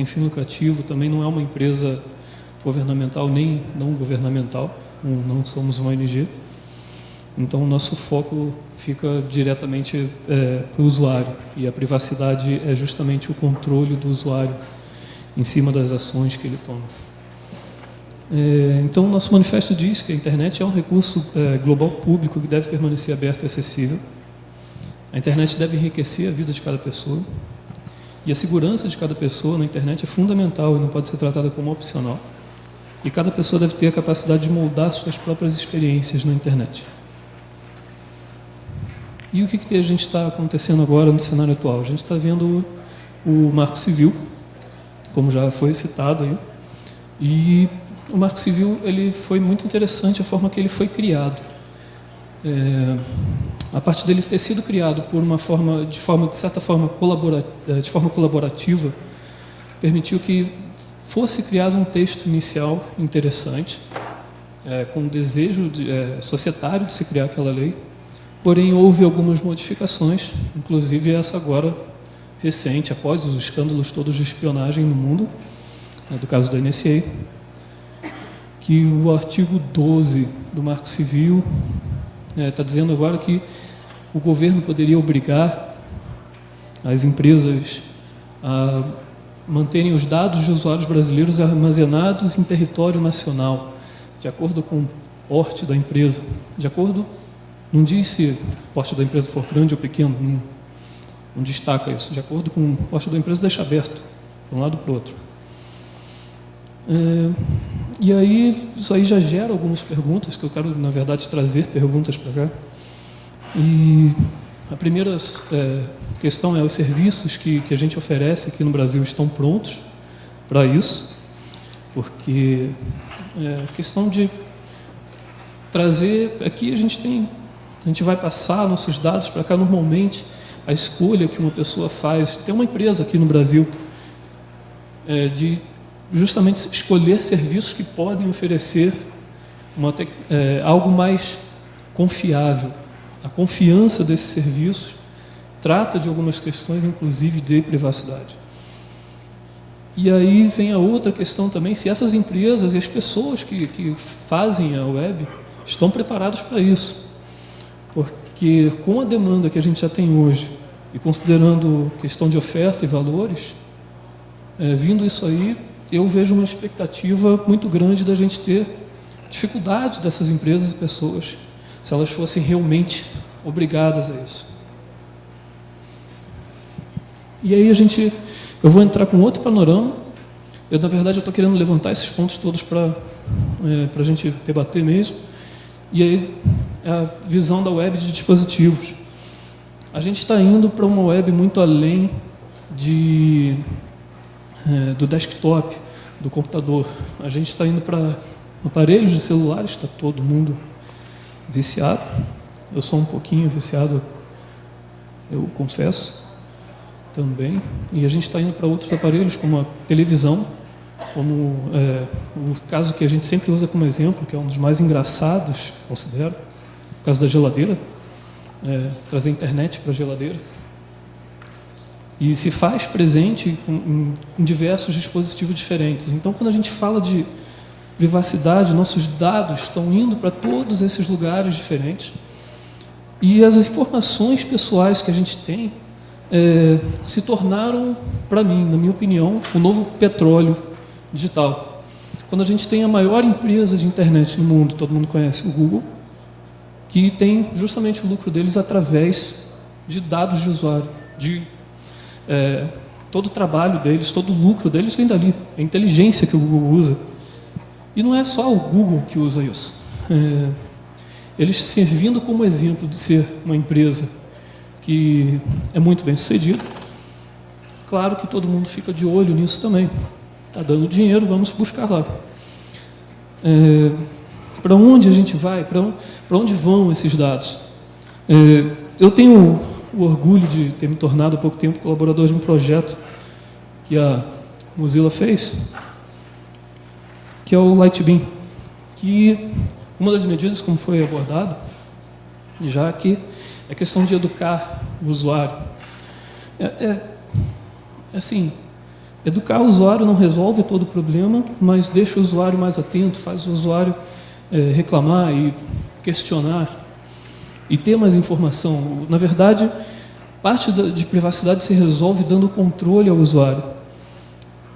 fim lucrativo, também não é uma empresa governamental nem não governamental, não somos uma ONG. Então, o nosso foco fica diretamente para o usuário, e a privacidade é justamente o controle do usuário em cima das ações que ele toma. Então, o nosso manifesto diz que a internet é um recurso global público que deve permanecer aberto e acessível. A internet deve enriquecer a vida de cada pessoa. E a segurança de cada pessoa na internet é fundamental e não pode ser tratada como opcional. E cada pessoa deve ter a capacidade de moldar suas próprias experiências na internet. E o que a gente está acontecendo agora no cenário atual? A gente está vendo o Marco Civil, como já foi citado aí. E o Marco Civil ele foi muito interessante a forma que ele foi criado. A parte dele ter sido criado por de certa forma colaborativa, permitiu que fosse criado um texto inicial interessante, com um desejo societário de se criar aquela lei, porém houve algumas modificações, inclusive essa agora recente, após os escândalos todos de espionagem no mundo, do caso da NSA, que o artigo 12 do Marco Civil está dizendo agora que o governo poderia obrigar as empresas a manterem os dados de usuários brasileiros armazenados em território nacional, de acordo com o porte da empresa. De acordo, não diz se o porte da empresa for grande ou pequeno, não destaca isso. De acordo com o porte da empresa, deixa aberto, de um lado para o outro. E aí, isso aí já gera algumas perguntas, que eu quero, na verdade, trazer perguntas para cá. E a primeira questão é: os serviços que a gente oferece aqui no Brasil estão prontos para isso? Porque a questão de trazer... Aqui a gente vai passar nossos dados para cá. Normalmente, a escolha que uma pessoa faz... Tem uma empresa aqui no Brasil de justamente escolher serviços que podem oferecer algo mais confiável. A confiança desses serviços trata de algumas questões, inclusive de privacidade. E aí vem a outra questão também, se essas empresas e as pessoas que fazem a web estão preparadas para isso. que com a demanda que a gente já tem hoje, e considerando questão de oferta e valores, vindo isso aí, eu vejo uma expectativa muito grande da gente ter dificuldade dessas empresas e pessoas, se elas fossem realmente obrigadas a isso. E aí eu vou entrar com outro panorama. Na verdade, eu estou querendo levantar esses pontos todos para a gente debater mesmo. E aí, a visão da web de dispositivos. A gente está indo para uma web muito além do desktop, do computador. A gente está indo para aparelhos de celulares, está todo mundo viciado. Eu sou um pouquinho viciado, eu confesso, também. E a gente está indo para outros aparelhos, como a televisão, como o caso que a gente sempre usa como exemplo, que é um dos mais engraçados, considero, o caso da geladeira, trazer internet para a geladeira. E se faz presente em diversos dispositivos diferentes. Então, quando a gente fala de privacidade, nossos dados estão indo para todos esses lugares diferentes. E as informações pessoais que a gente tem se tornaram, para mim, na minha opinião, o novo petróleo digital. Quando a gente tem a maior empresa de internet no mundo, todo mundo conhece o Google, que tem justamente o lucro deles através de dados de usuário, todo o trabalho deles, todo o lucro deles vem dali, a inteligência que o Google usa. E não é só o Google que usa isso. Eles servindo como exemplo de ser uma empresa que é muito bem sucedida, claro que todo mundo fica de olho nisso também. Está dando dinheiro, vamos buscar lá. Para onde a gente vai? Para onde vão esses dados? Eu tenho o orgulho de ter me tornado há pouco tempo colaborador de um projeto que a Mozilla fez, que é o Lightbeam, que uma das medidas, como foi abordado, já que é questão de educar o usuário. Assim, educar o usuário não resolve todo o problema, mas deixa o usuário mais atento, faz o usuário reclamar e questionar e ter mais informação. Na verdade, parte de privacidade se resolve dando controle ao usuário.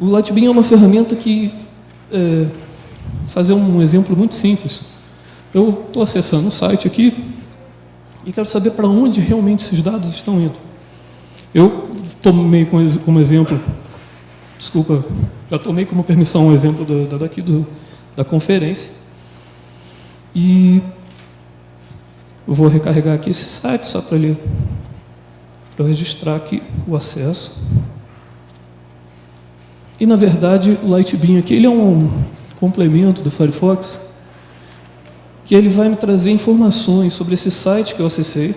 O Lightbeam é uma ferramenta que, fazer um exemplo muito simples, eu estou acessando o site aqui e quero saber para onde realmente esses dados estão indo. Eu tomei como exemplo, desculpa, já tomei como permissão o exemplo da conferência, e eu vou recarregar aqui esse site só para eu registrar aqui o acesso. E, na verdade, o Lightbeam aqui ele é um complemento do Firefox, que ele vai me trazer informações sobre esse site que eu acessei,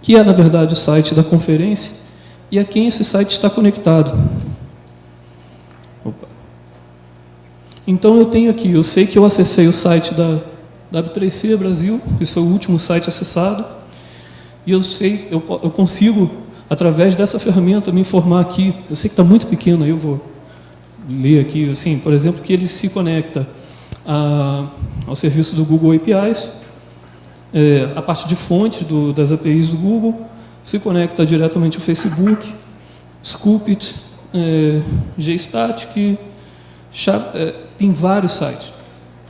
que é, na verdade, o site da conferência, e a quem esse site está conectado. Opa. Então, eu tenho aqui, eu sei que eu acessei o site da W3C Brasil, esse foi o último site acessado, e eu consigo, através dessa ferramenta, me informar aqui. Eu sei que está muito pequeno, aí eu vou ler aqui, assim, por exemplo, que ele se conecta ao serviço do Google APIs, a parte de fonte das APIs do Google, se conecta diretamente ao Facebook, Scoopit, Gstatic, tem vários sites.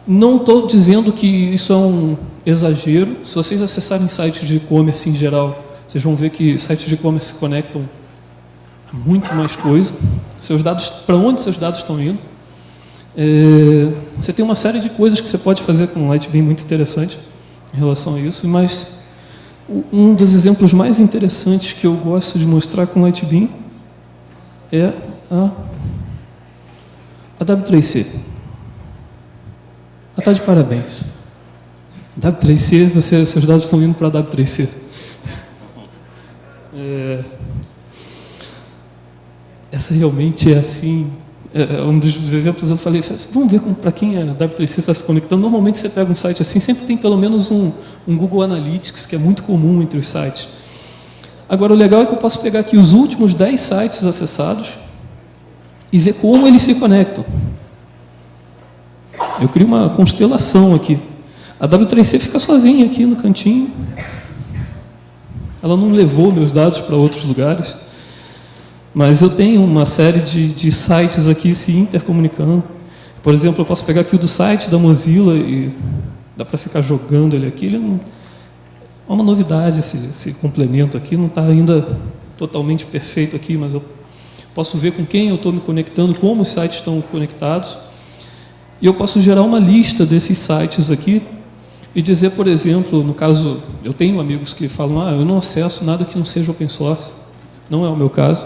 Não estou dizendo que isso é um exagero. Se vocês acessarem sites de e-commerce em geral, vocês vão ver que sites de e-commerce se conectam a muito mais coisa. Seus dados, para onde seus dados estão indo? Você tem uma série de coisas que você pode fazer com o Lightbeam muito interessante em relação a isso, mas um dos exemplos mais interessantes que eu gosto de mostrar com o Lightbeam é a W3C. Ela está de parabéns. W3C, seus dados estão indo para a W3C. Essa realmente é assim, um dos exemplos eu falei, vamos ver para quem a W3C está se conectando. Normalmente você pega um site assim, sempre tem pelo menos um Google Analytics, que é muito comum entre os sites. Agora, o legal é que eu posso pegar aqui os últimos 10 sites acessados e ver como eles se conectam. Eu crio uma constelação aqui. A W3C fica sozinha aqui no cantinho. Ela não levou meus dados para outros lugares, mas eu tenho uma série de sites aqui se intercomunicando. Por exemplo, eu posso pegar aqui o do site da Mozilla e dá para ficar jogando ele aqui. Ele não, é uma novidade esse complemento aqui, não está ainda totalmente perfeito aqui, mas eu posso ver com quem eu estou me conectando, como os sites estão conectados, e eu posso gerar uma lista desses sites aqui e dizer, por exemplo, no caso, eu tenho amigos que falam, eu não acesso nada que não seja open source, não é o meu caso,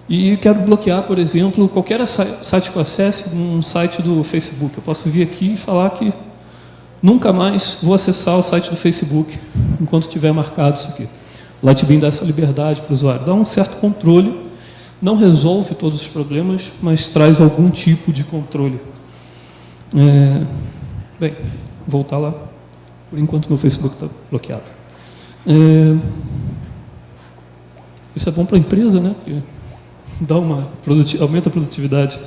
e quero bloquear, por exemplo, qualquer site que eu acesse, um site do Facebook. Eu posso vir aqui e falar que nunca mais vou acessar o site do Facebook enquanto tiver marcado isso aqui. O Lightbeam dá essa liberdade para o usuário, dá um certo controle, não resolve todos os problemas, mas traz algum tipo de controle. Bem, vou voltar lá. Por enquanto, meu Facebook está bloqueado. Isso é bom para a empresa, né? Porque dá aumenta a produtividade.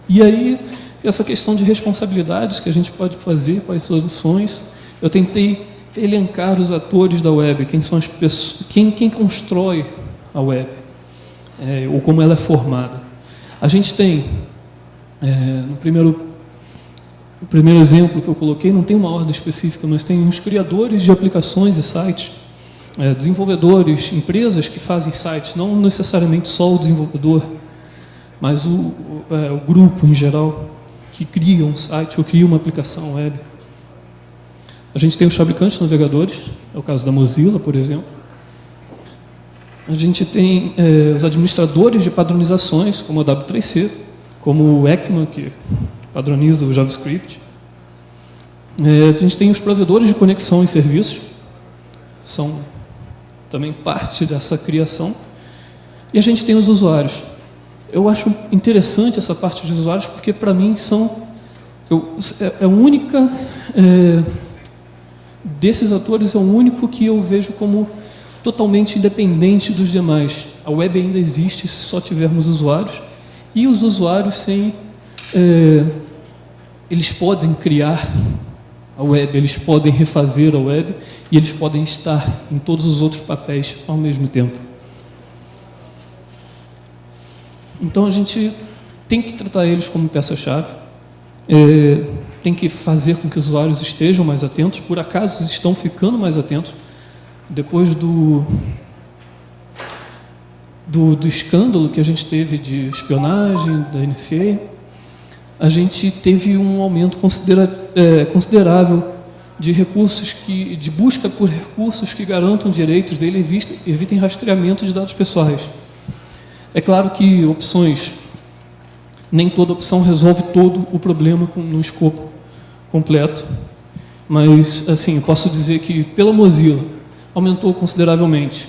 E aí, essa questão de responsabilidades que a gente pode fazer, quais soluções. Eu tentei elencar os atores da web, quem são as pessoas, quem constrói a web, ou como ela é formada. A gente tem, no primeiro exemplo que eu coloquei, não tem uma ordem específica, mas tem os criadores de aplicações e sites, desenvolvedores, empresas que fazem sites, não necessariamente só o desenvolvedor, mas o grupo em geral, que cria um site ou cria uma aplicação web. A gente tem os fabricantes de navegadores, é o caso da Mozilla, por exemplo. A gente tem os administradores de padronizações, como a W3C, como o ECMA, que padroniza o JavaScript. A gente tem os provedores de conexão e serviços, são também parte dessa criação. E a gente tem os usuários. Eu acho interessante essa parte dos usuários, porque para mim é a única, desses atores, é o único que eu vejo como totalmente independente dos demais. A web ainda existe se só tivermos usuários, e os usuários eles podem criar a web, eles podem refazer a web, e eles podem estar em todos os outros papéis ao mesmo tempo. Então a gente tem que tratar eles como peça-chave, tem que fazer com que os usuários estejam mais atentos, por acaso estão ficando mais atentos. Depois do escândalo que a gente teve de espionagem da NSA, a gente teve um aumento considerável de recursos de busca por recursos que garantam direitos dele e evitem rastreamento de dados pessoais. É claro que nem toda opção resolve todo o problema no escopo completo, mas assim, eu posso dizer que pela Mozilla aumentou consideravelmente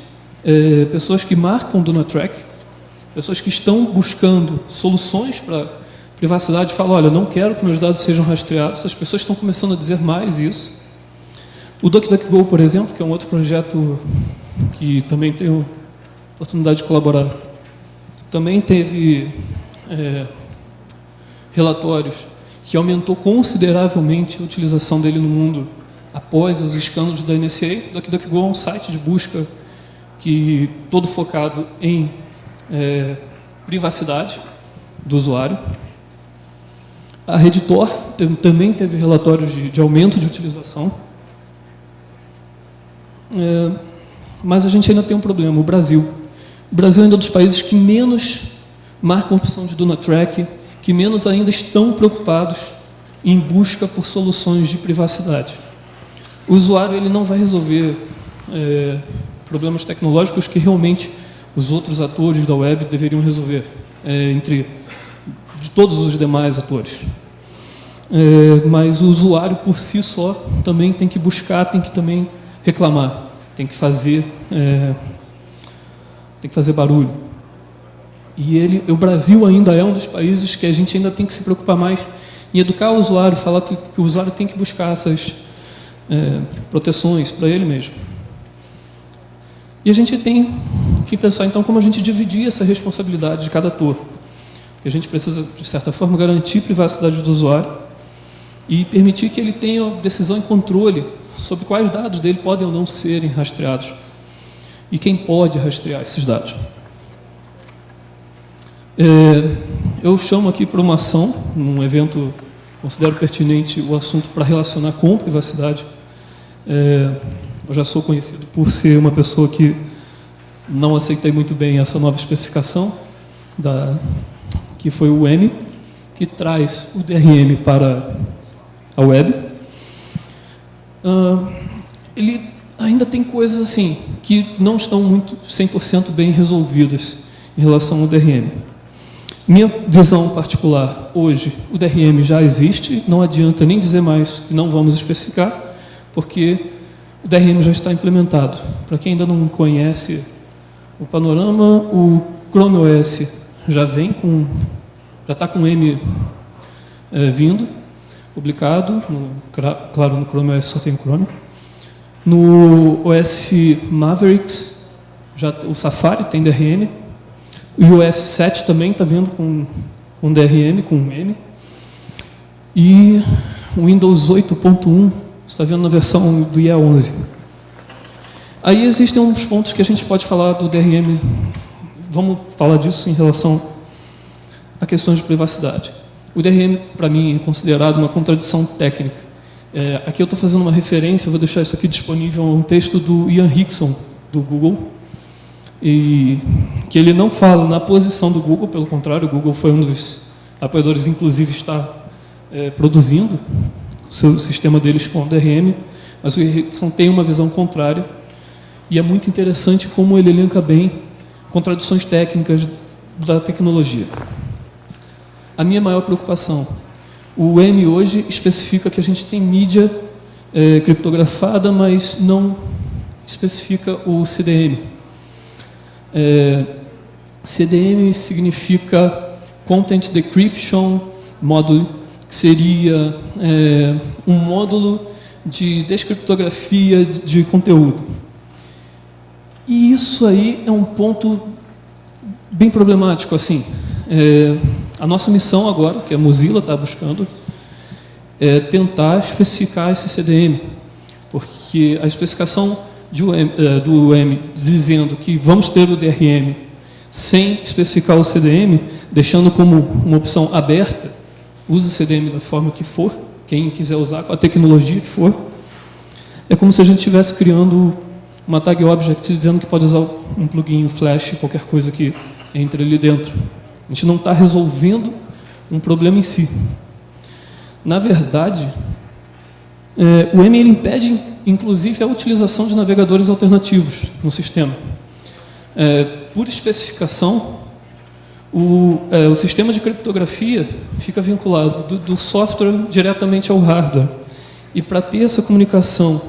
pessoas que marcam do NoTrack, pessoas que estão buscando soluções para privacidade, falam, olha, não quero que meus dados sejam rastreados. As pessoas estão começando a dizer mais isso. O DuckDuckGo, por exemplo, que é um outro projeto que também tenho oportunidade de colaborar, também teve relatórios que aumentou consideravelmente a utilização dele no mundo após os escândalos da NSA. O DuckDuckGo é um site de busca todo focado em privacidade do usuário. A Redditor também teve relatórios de aumento de utilização. Mas a gente ainda tem um problema, o Brasil. O Brasil é um dos países que menos marcam a opção de Do Not Track, que menos ainda estão preocupados em busca por soluções de privacidade. O usuário ele não vai resolver problemas tecnológicos que realmente os outros atores da web deveriam resolver, de todos os demais atores. Mas o usuário por si só também tem que buscar, tem que também reclamar, tem que fazer barulho. E o Brasil ainda é um dos países que a gente ainda tem que se preocupar mais em educar o usuário, falar que o usuário tem que buscar essas proteções para ele mesmo. E a gente tem que pensar então como a gente dividir essa responsabilidade de cada ator. Porque a gente precisa, de certa forma, garantir a privacidade do usuário, e permitir que ele tenha decisão e controle sobre quais dados dele podem ou não serem rastreados e quem pode rastrear esses dados. Eu chamo aqui para uma ação, num evento, considero pertinente o assunto para relacionar com privacidade. Eu já sou conhecido por ser uma pessoa que não aceitei muito bem essa nova especificação, que foi o M, que traz o DRM para a web. Ele ainda tem coisas assim que não estão muito 100% bem resolvidas em relação ao DRM. Minha visão particular, hoje, o DRM já existe, não adianta nem dizer mais que não vamos especificar, porque o DRM já está implementado. Para quem ainda não conhece o panorama, o Chrome OS já está com M vindo, publicado, claro, no Chrome OS só tem o Chrome. No OS Mavericks, o Safari tem DRM, o iOS 7 também está vindo com DRM, com M, e o Windows 8.1 está vindo na versão do IE 11. Aí existem uns pontos que a gente pode falar do DRM, vamos falar disso em relação a questões de privacidade. O DRM, para mim, é considerado uma contradição técnica. Aqui eu estou fazendo uma referência, eu vou deixar isso aqui disponível, a um texto do Ian Hickson, do Google, e que ele não fala na posição do Google, pelo contrário, o Google foi um dos apoiadores, inclusive está produzindo o seu sistema deles com o DRM, mas o Hickson tem uma visão contrária, e é muito interessante como ele elenca bem contradições técnicas da tecnologia. A minha maior preocupação, o M hoje especifica que a gente tem mídia criptografada, mas não especifica o CDM. CDM significa Content Decryption Module, que seria um módulo de descriptografia de conteúdo. E isso aí é um ponto bem problemático, assim. A nossa missão agora, que a Mozilla está buscando, é tentar especificar esse CDM, porque a especificação do M dizendo que vamos ter o DRM sem especificar o CDM, deixando como uma opção aberta, use o CDM da forma que for, quem quiser usar com a tecnologia que for, é como se a gente estivesse criando uma tag object dizendo que pode usar um plugin, flash, qualquer coisa que entre ali dentro. A gente não está resolvendo um problema em si. Na verdade, o M ele impede, inclusive, a utilização de navegadores alternativos no sistema. Por especificação, o sistema de criptografia fica vinculado do software diretamente ao hardware. E para ter essa comunicação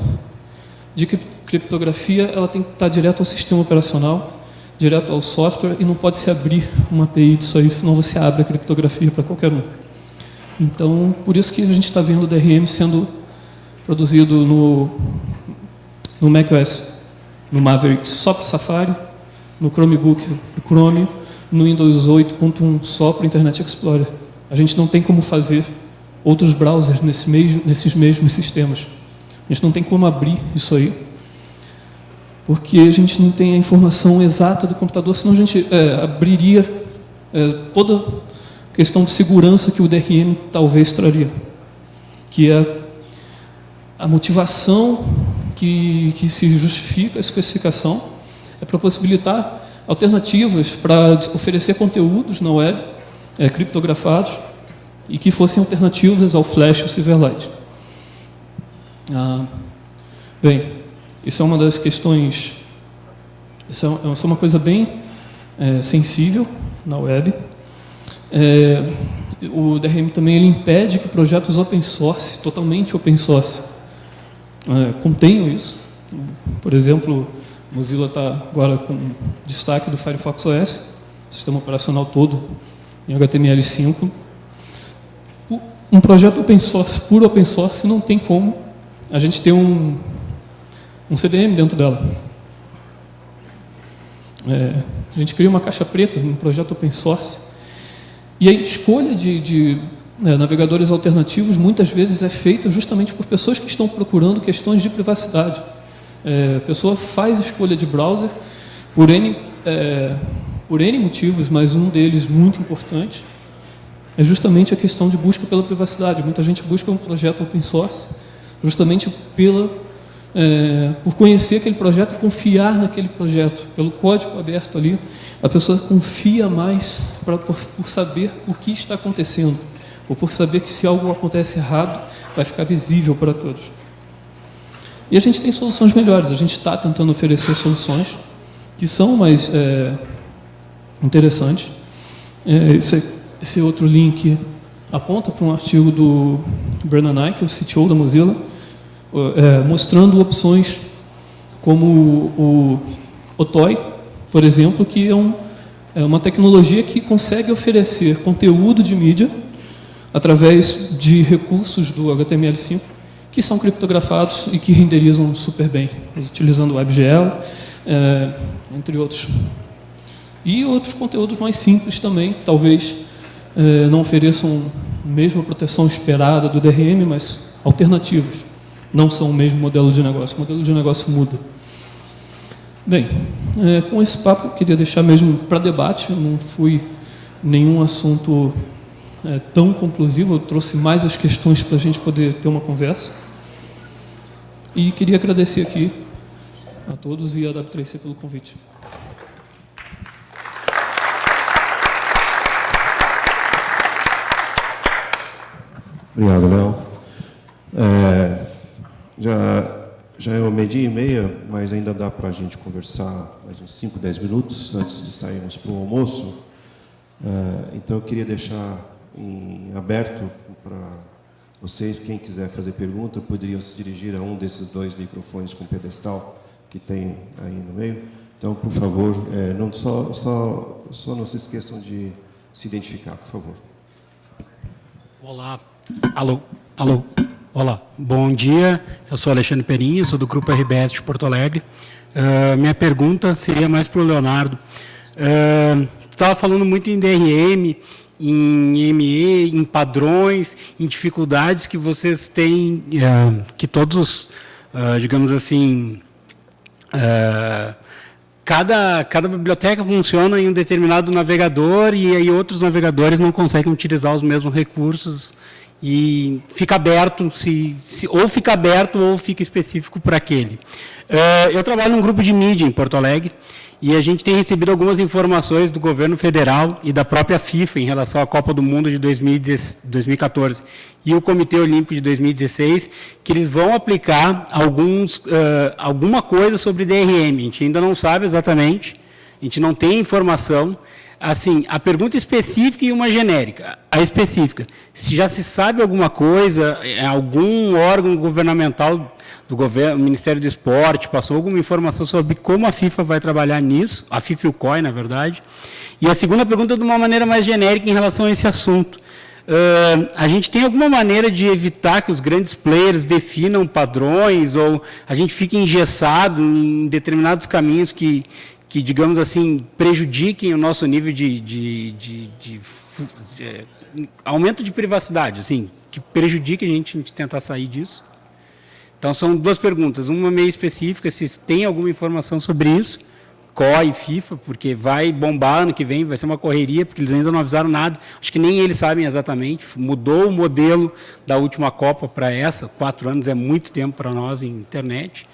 de criptografia, ela tem que estar direto ao sistema operacional, direto ao software, e não pode se abrir uma API disso aí, senão você abre a criptografia para qualquer um. Então, por isso que a gente está vendo o DRM sendo produzido no macOS, no Mavericks só para Safari, no Chromebook para o Chrome, no Windows 8.1 só para o Internet Explorer. A gente não tem como fazer outros browsers nesses mesmos sistemas. A gente não tem como abrir isso aí, porque a gente não tem a informação exata do computador, senão a gente abriria toda a questão de segurança que o DRM talvez traria, que é a motivação que se justifica a especificação, é para possibilitar alternativas para oferecer conteúdos na web, criptografados, e que fossem alternativas ao Flash e ao Silverlight. Bem, isso é uma das questões, isso é uma coisa bem sensível na web. O DRM também ele impede que projetos open source, totalmente open source, contenham isso. Por exemplo, Mozilla está agora com destaque do Firefox OS, sistema operacional todo em HTML5. Um projeto open source, puro open source, não tem como a gente ter um CDM dentro dela. A gente cria uma caixa preta num projeto open source, e a escolha de navegadores alternativos, muitas vezes é feita justamente por pessoas que estão procurando questões de privacidade. A pessoa faz escolha de browser por N motivos, mas um deles muito importante é justamente a questão de busca pela privacidade. Muita gente busca um projeto open source justamente por conhecer aquele projeto e confiar naquele projeto. Pelo código aberto ali, a pessoa confia mais por saber o que está acontecendo, ou por saber que se algo acontece errado, vai ficar visível para todos. E a gente tem soluções melhores, a gente está tentando oferecer soluções que são mais interessantes. Esse outro link aponta para um artigo do Brennan Eich, o CTO da Mozilla, mostrando opções como o OTOI, por exemplo, que é uma tecnologia que consegue oferecer conteúdo de mídia através de recursos do HTML5 que são criptografados e que renderizam super bem, utilizando o WebGL, entre outros. E outros conteúdos mais simples também, talvez não ofereçam a mesma proteção esperada do DRM, mas alternativos. Não são o mesmo modelo de negócio. O modelo de negócio muda. Bem, com esse papo, eu queria deixar mesmo para debate. Eu não fui nenhum assunto tão conclusivo. Eu trouxe mais as questões para a gente poder ter uma conversa. E queria agradecer aqui a todos e a W3C pelo convite. Obrigado, Léo. Já é 12h30, mas ainda dá para a gente conversar mais uns 5, 10 minutos antes de sairmos para o almoço. Então, eu queria deixar em aberto para vocês, quem quiser fazer pergunta, poderiam se dirigir a um desses 2 microfones com pedestal que tem aí no meio. Então, por favor, só não se esqueçam de se identificar, por favor. Olá. Alô. Olá, bom dia, eu sou Alexandre Perini, sou do Grupo RBS de Porto Alegre. Minha pergunta seria mais para o Leonardo. Estava falando muito em DRM, em ME, em padrões, em dificuldades que vocês têm, que todos, digamos assim, cada biblioteca funciona em um determinado navegador e aí outros navegadores não conseguem utilizar os mesmos recursos e fica aberto, ou fica aberto ou fica específico para aquele. Eu trabalho num grupo de mídia em Porto Alegre e a gente tem recebido algumas informações do governo federal e da própria FIFA em relação à Copa do Mundo de 2014 e o Comitê Olímpico de 2016, que eles vão aplicar alguma coisa sobre DRM. A gente ainda não sabe exatamente, a gente não tem informação. Assim, a pergunta específica e uma genérica. A específica, se já se sabe alguma coisa, algum órgão governamental do governo, Ministério do Esporte, passou alguma informação sobre como a FIFA vai trabalhar nisso, a FIFA e o COI, na verdade. E a segunda pergunta, de uma maneira mais genérica em relação a esse assunto. A gente tem alguma maneira de evitar que os grandes players definam padrões ou a gente fique engessado em determinados caminhos que digamos assim, prejudiquem o nosso nível de aumento de privacidade, assim, que prejudique a gente tentar sair disso. Então, são 2 perguntas. Uma meio específica, se tem alguma informação sobre isso, COI e FIFA, porque vai bombar ano que vem, vai ser uma correria, porque eles ainda não avisaram nada. Acho que nem eles sabem exatamente. Mudou o modelo da última Copa para essa. 4 anos é muito tempo para nós em internet.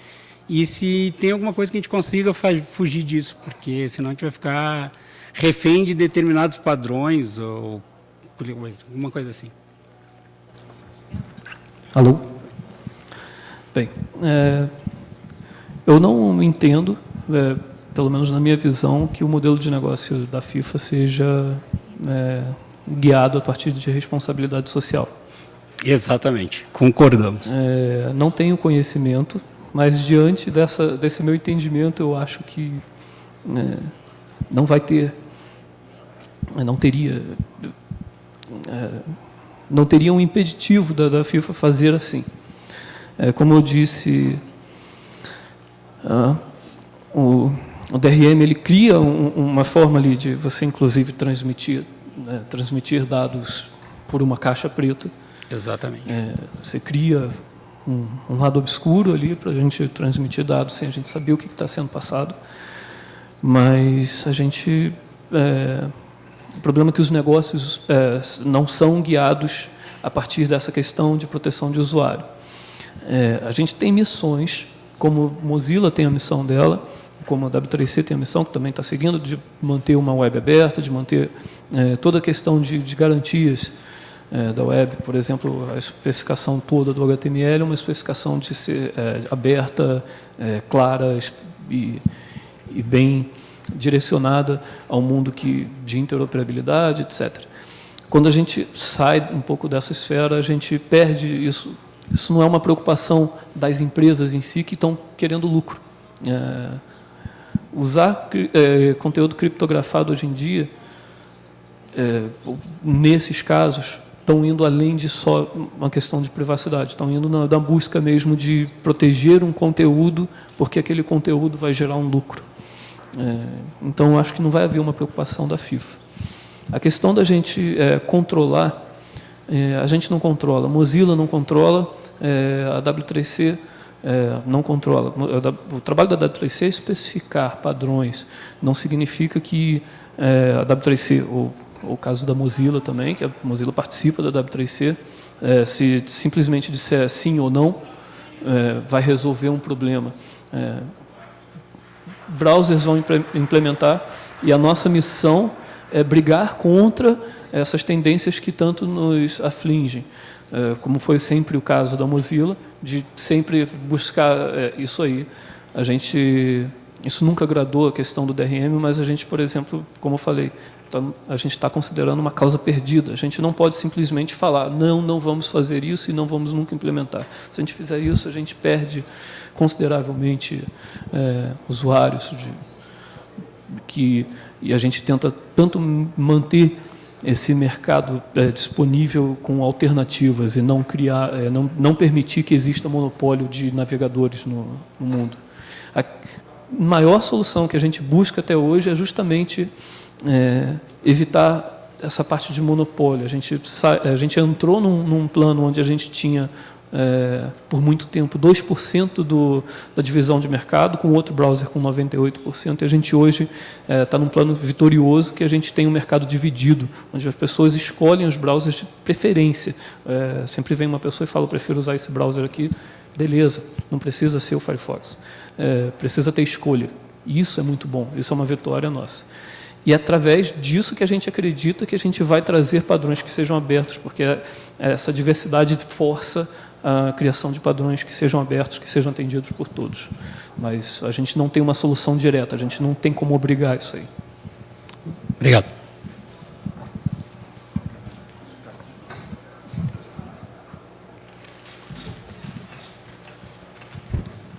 E se tem alguma coisa que a gente consiga fugir disso, porque senão a gente vai ficar refém de determinados padrões ou alguma coisa assim. Alô? Bem, eu não entendo, pelo menos na minha visão, que o modelo de negócio da FIFA seja guiado a partir de responsabilidade social. Exatamente, concordamos. Não tenho conhecimento, mas diante desse meu entendimento, eu acho que não vai ter, não teria um impeditivo da FIFA fazer assim. Como eu disse, o DRM ele cria uma forma ali de você, inclusive, transmitir dados por uma caixa preta. Exatamente. Você cria um lado obscuro ali para a gente transmitir dados sem a gente saber o que está sendo passado. Mas a gente... o problema é que os negócios não são guiados a partir dessa questão de proteção de usuário. A gente tem missões, como Mozilla tem a missão dela, como a W3C tem a missão, que também está seguindo, de manter uma web aberta, de manter toda a questão de garantias da web. Por exemplo, a especificação toda do HTML é uma especificação de ser aberta, clara e bem direcionada ao mundo de interoperabilidade, etc. Quando a gente sai um pouco dessa esfera, a gente perde isso. Isso não é uma preocupação das empresas em si que estão querendo lucro. Usar conteúdo criptografado hoje em dia, nesses casos, estão indo além de só uma questão de privacidade, estão indo na busca mesmo de proteger um conteúdo, porque aquele conteúdo vai gerar um lucro. Então, acho que não vai haver uma preocupação da FIFA. A questão da gente controlar, a gente não controla, Mozilla não controla, a W3C não controla. O trabalho da W3C é especificar padrões, não significa que a W3C, ou o caso da Mozilla também, que a Mozilla participa da W3C, se simplesmente disser sim ou não, vai resolver um problema. Browsers vão implementar, e a nossa missão é brigar contra essas tendências que tanto nos afligem, como foi sempre o caso da Mozilla, de sempre buscar isso aí. Isso nunca agradou a questão do DRM, mas a gente, por exemplo, como eu falei, a gente está considerando uma causa perdida. A gente não pode simplesmente falar, não vamos fazer isso e não vamos nunca implementar. Se a gente fizer isso, a gente perde consideravelmente usuários, e a gente tenta tanto manter esse mercado disponível com alternativas e não criar, não permitir que exista monopólio de navegadores no mundo. A maior solução que a gente busca até hoje é justamente evitar essa parte de monopólio. A gente entrou num plano onde a gente tinha, por muito tempo, 2% da divisão de mercado, com outro browser com 98%, e a gente hoje está num plano vitorioso, que a gente tem um mercado dividido, onde as pessoas escolhem os browsers de preferência. Sempre vem uma pessoa e fala, eu prefiro usar esse browser aqui, beleza, não precisa ser o Firefox, precisa ter escolha. E isso é muito bom, isso é uma vitória nossa. E é através disso que a gente acredita que a gente vai trazer padrões que sejam abertos, porque essa diversidade força a criação de padrões que sejam abertos, que sejam atendidos por todos. Mas a gente não tem uma solução direta, a gente não tem como obrigar isso aí. Obrigado.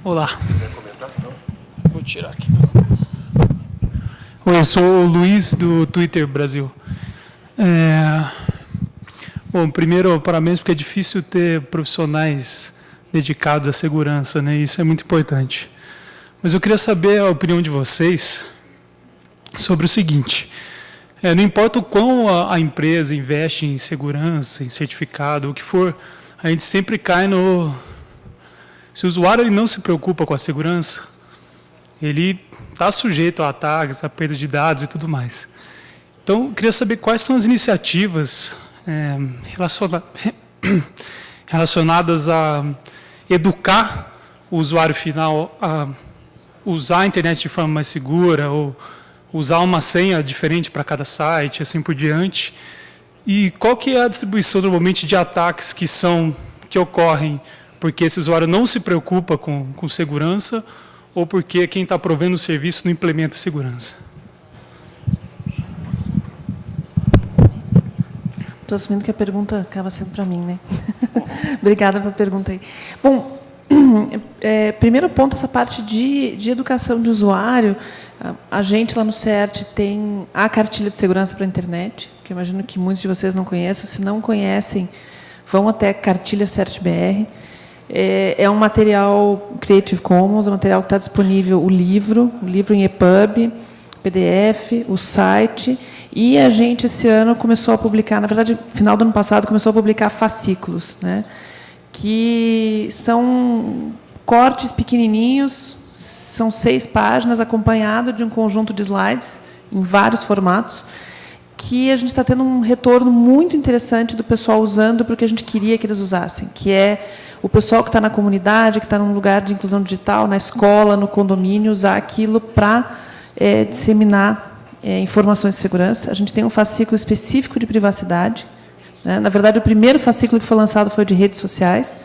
Olá. Quiser comentar? Não? Vou tirar aqui. Oi, eu sou o Luiz, do Twitter Brasil. Bom, primeiro, parabéns, porque é difícil ter profissionais dedicados à segurança, né? Isso é muito importante. Mas eu queria saber a opinião de vocês sobre o seguinte. Não importa o quão a empresa investe em segurança, em certificado, o que for, a gente sempre cai no... Se o usuário ele não se preocupa com a segurança, ele está sujeito a ataques, a perda de dados e tudo mais. Então, eu queria saber quais são as iniciativas relacionadas a educar o usuário final a usar a internet de forma mais segura, ou usar uma senha diferente para cada site, assim por diante. E qual que é a distribuição, normalmente, de ataques que ocorrem porque esse usuário não se preocupa com segurança, ou porque quem está provendo o serviço não implementa segurança? Estou assumindo que a pergunta acaba sendo para mim, né? Obrigada pela pergunta aí. Bom, primeiro ponto, essa parte de educação de usuário. A gente lá no CERT tem a cartilha de segurança para a internet, que eu imagino que muitos de vocês não conheçam. Se não conhecem, vão até cartilha CERT-BR. É um material Creative Commons, é um material que está disponível, o livro em EPUB, PDF, o site, e a gente, esse ano, começou a publicar, na verdade, no final do ano passado, começou a publicar fascículos, né, que são cortes pequenininhos, são 6 páginas, acompanhado de um conjunto de slides, em vários formatos, que a gente está tendo um retorno muito interessante do pessoal usando porque a gente queria que eles usassem, que é o pessoal que está na comunidade, que está num lugar de inclusão digital, na escola, no condomínio, usar aquilo para disseminar informações de segurança. A gente tem um fascículo específico de privacidade, né? Na verdade, o primeiro fascículo que foi lançado foi de redes sociais,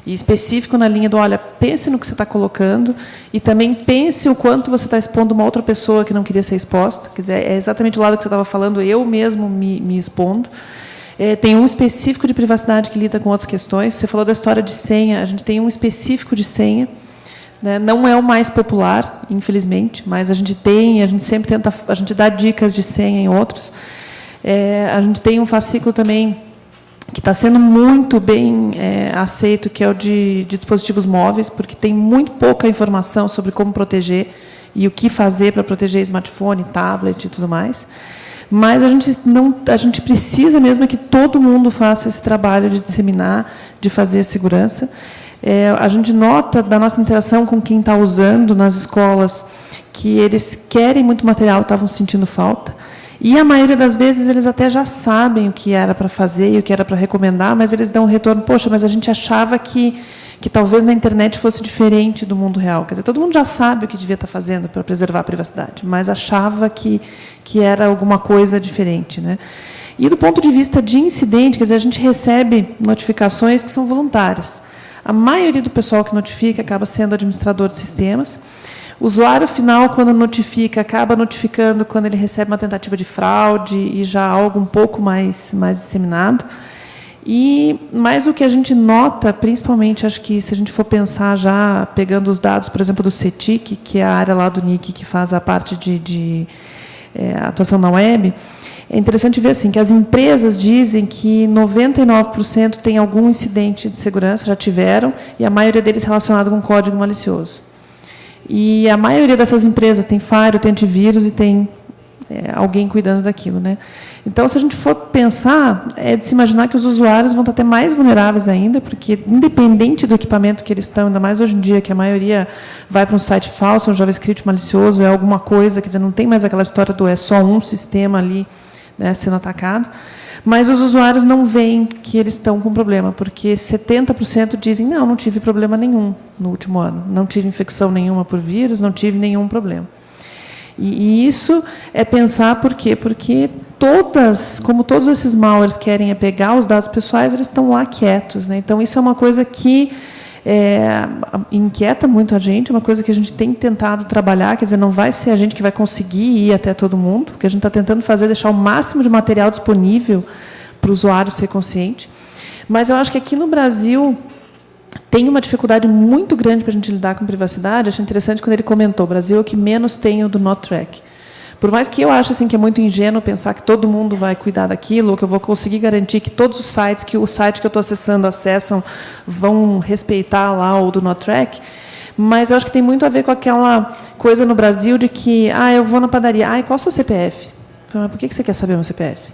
e específico na linha do, olha, pense no que você está colocando e também pense o quanto você está expondo uma outra pessoa que não queria ser exposta. Quer dizer, é exatamente o lado que você estava falando, eu mesmo me expondo. Tem um específico de privacidade que lida com outras questões. Você falou da história de senha, a gente tem um específico de senha, né? Não é o mais popular, infelizmente, mas a gente tem, a gente sempre tenta, a gente dá dicas de senha em outros. A gente tem um fascículo também que está sendo muito bem aceito, que é o de dispositivos móveis, porque tem muito pouca informação sobre como proteger e o que fazer para proteger smartphone, tablet e tudo mais. Mas a gente precisa mesmo que todo mundo faça esse trabalho de disseminar, de fazer segurança. A gente nota da nossa interação com quem está usando nas escolas que eles querem muito material, estavam sentindo falta. E, a maioria das vezes, eles até já sabem o que era para fazer e o que era para recomendar, mas eles dão um retorno, poxa, mas a gente achava que talvez na internet fosse diferente do mundo real. Quer dizer, todo mundo já sabe o que devia estar fazendo para preservar a privacidade, mas achava que era alguma coisa diferente, né? E, do ponto de vista de incidente, quer dizer, a gente recebe notificações que são voluntárias. A maioria do pessoal que notifica acaba sendo administrador de sistemas. O usuário final, quando notifica, acaba notificando quando ele recebe uma tentativa de fraude e já algo um pouco mais disseminado. Mas o que a gente nota, principalmente, acho que se a gente for pensar já pegando os dados, por exemplo, do CETIC, que é a área lá do NIC que faz a parte de atuação na web, é interessante ver assim, que as empresas dizem que 99% tem algum incidente de segurança, já tiveram, e a maioria deles relacionado com código malicioso. E a maioria dessas empresas tem firewall, tem antivírus e tem alguém cuidando daquilo, né? Então, se a gente for pensar, é de se imaginar que os usuários vão estar até mais vulneráveis ainda, porque, independente do equipamento que eles estão, ainda mais hoje em dia, que a maioria vai para um site falso, um JavaScript malicioso, é alguma coisa, quer dizer, não tem mais aquela história do é só um sistema ali, né, sendo atacado. Mas os usuários não veem que eles estão com problema, porque 70% dizem, não tive problema nenhum no último ano, não tive infecção nenhuma por vírus, não tive nenhum problema. E isso é pensar por quê? Porque como todos esses malwares querem pegar os dados pessoais, eles estão lá quietos, né? Então, isso é uma coisa que inquieta muito a gente, é uma coisa que a gente tem tentado trabalhar, quer dizer, não vai ser a gente que vai conseguir ir até todo mundo, o que a gente está tentando fazer é deixar o máximo de material disponível para o usuário ser consciente. Mas eu acho que aqui no Brasil tem uma dificuldade muito grande para a gente lidar com privacidade. Achei interessante quando ele comentou, o Brasil é o que menos tem o do Not Track. Por mais que eu ache assim, que é muito ingênuo pensar que todo mundo vai cuidar daquilo, ou que eu vou conseguir garantir que todos os sites, que o site que eu estou acessam, vão respeitar lá o do Not Track, mas eu acho que tem muito a ver com aquela coisa no Brasil de que, eu vou na padaria, qual é o seu CPF? Mas por que você quer saber o meu CPF?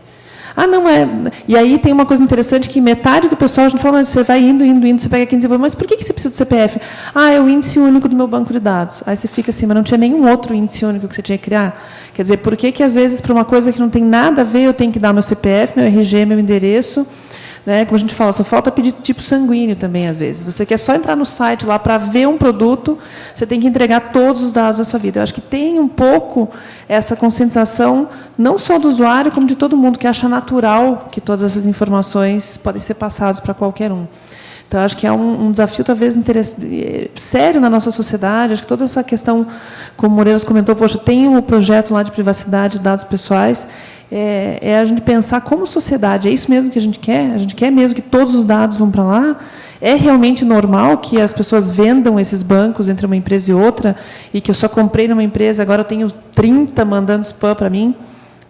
Não é. E aí tem uma coisa interessante que metade do pessoal, a gente fala, mas você vai indo, você pega aqui e desenvolve, mas por que você precisa do CPF? É o índice único do meu banco de dados. Aí você fica assim, mas não tinha nenhum outro índice único que você tinha que criar? Quer dizer, por que às vezes, para uma coisa que não tem nada a ver, eu tenho que dar meu CPF, meu RG, meu endereço, né? Como a gente fala, só falta pedir tipo sanguíneo também, às vezes. Você quer só entrar no site lá para ver um produto, você tem que entregar todos os dados da sua vida. Eu acho que tem um pouco essa conscientização, não só do usuário, como de todo mundo, que acha natural que todas essas informações podem ser passadas para qualquer um. Então, acho que é um desafio, talvez, sério na nossa sociedade. Acho que toda essa questão, como o Moreiras comentou, tem um projeto lá de privacidade de dados pessoais, a gente pensar como sociedade, é isso mesmo que a gente quer? A gente quer mesmo que todos os dados vão para lá? É realmente normal que as pessoas vendam esses bancos entre uma empresa e outra, e que eu só comprei numa empresa, agora eu tenho 30 mandando spam para mim?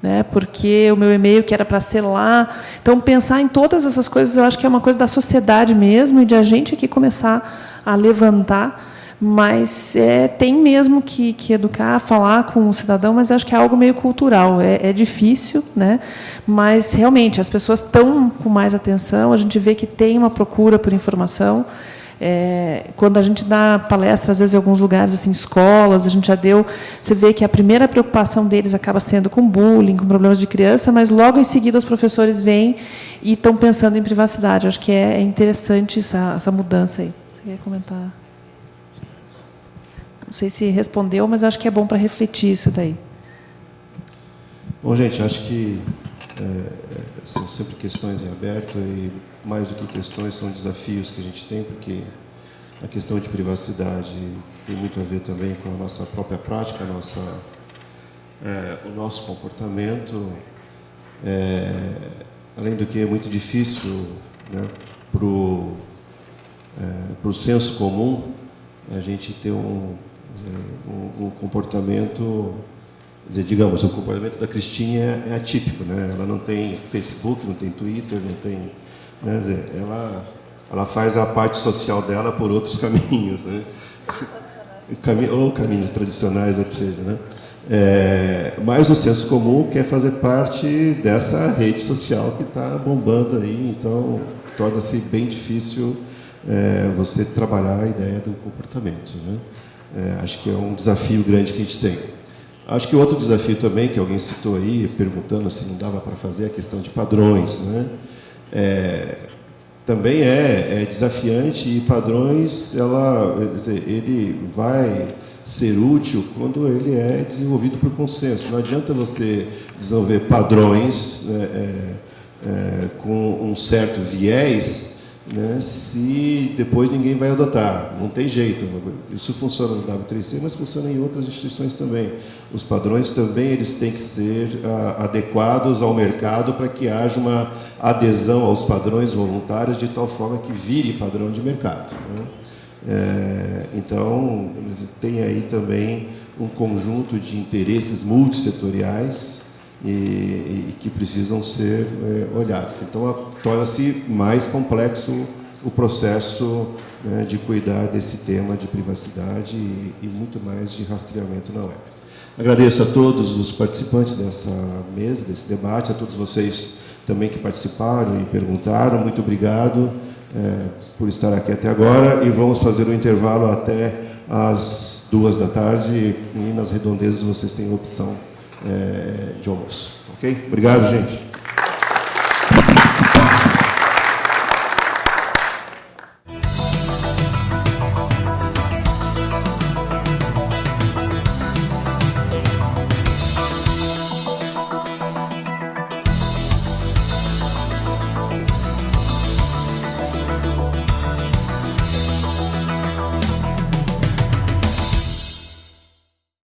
Né, porque o meu e-mail que era para ser lá. Então, pensar em todas essas coisas, eu acho que é uma coisa da sociedade mesmo, e de a gente aqui começar a levantar Mas tem mesmo que educar, falar com o cidadão, mas acho que é algo meio cultural. É difícil, né? Mas, realmente, as pessoas estão com mais atenção, a gente vê que tem uma procura por informação. Quando a gente dá palestra, às vezes, em alguns lugares, assim, escolas, a gente já deu, você vê que a primeira preocupação deles acaba sendo com bullying, com problemas de criança, mas logo em seguida os professores vêm e estão pensando em privacidade. Acho que é interessante essa mudança aí. Você quer comentar? Não sei se respondeu, mas acho que é bom para refletir isso daí. Bom, gente, acho que são sempre questões em aberto e, mais do que questões, são desafios que a gente tem, porque a questão de privacidade tem muito a ver também com a nossa própria prática, o nosso comportamento. Além do que é muito difícil, né, para o senso comum a gente ter um comportamento, digamos, o comportamento da Cristinha é atípico, né? Ela não tem Facebook, não tem Twitter, não tem, né? Ela faz a parte social dela por outros caminhos, né? Ou caminhos tradicionais, ou que seja, né? Mas o senso comum quer fazer parte dessa rede social que está bombando aí, então torna-se bem difícil você trabalhar a ideia do comportamento, né? Acho que é um desafio grande que a gente tem. Acho que outro desafio também, que alguém citou aí, perguntando se não dava para fazer, a questão de padrões, né? Também é desafiante, e padrões, ele vai ser útil quando ele é desenvolvido por consenso. Não adianta você desenvolver padrões com um certo viés, né, se depois ninguém vai adotar. Não tem jeito. Isso funciona no W3C, mas funciona em outras instituições também. Os padrões também eles têm que ser adequados ao mercado para que haja uma adesão aos padrões voluntários de tal forma que vire padrão de mercado, né? Então, tem aí também um conjunto de interesses multissetoriais e que precisam ser olhados. Então, torna-se mais complexo o processo, né, de cuidar desse tema de privacidade e muito mais de rastreamento na web. Agradeço a todos os participantes dessa mesa, desse debate, a todos vocês também que participaram e perguntaram. Muito obrigado por estar aqui até agora, e vamos fazer um intervalo até às 14h, e nas redondezas vocês têm a opção de almoço. Ok? Obrigado, gente.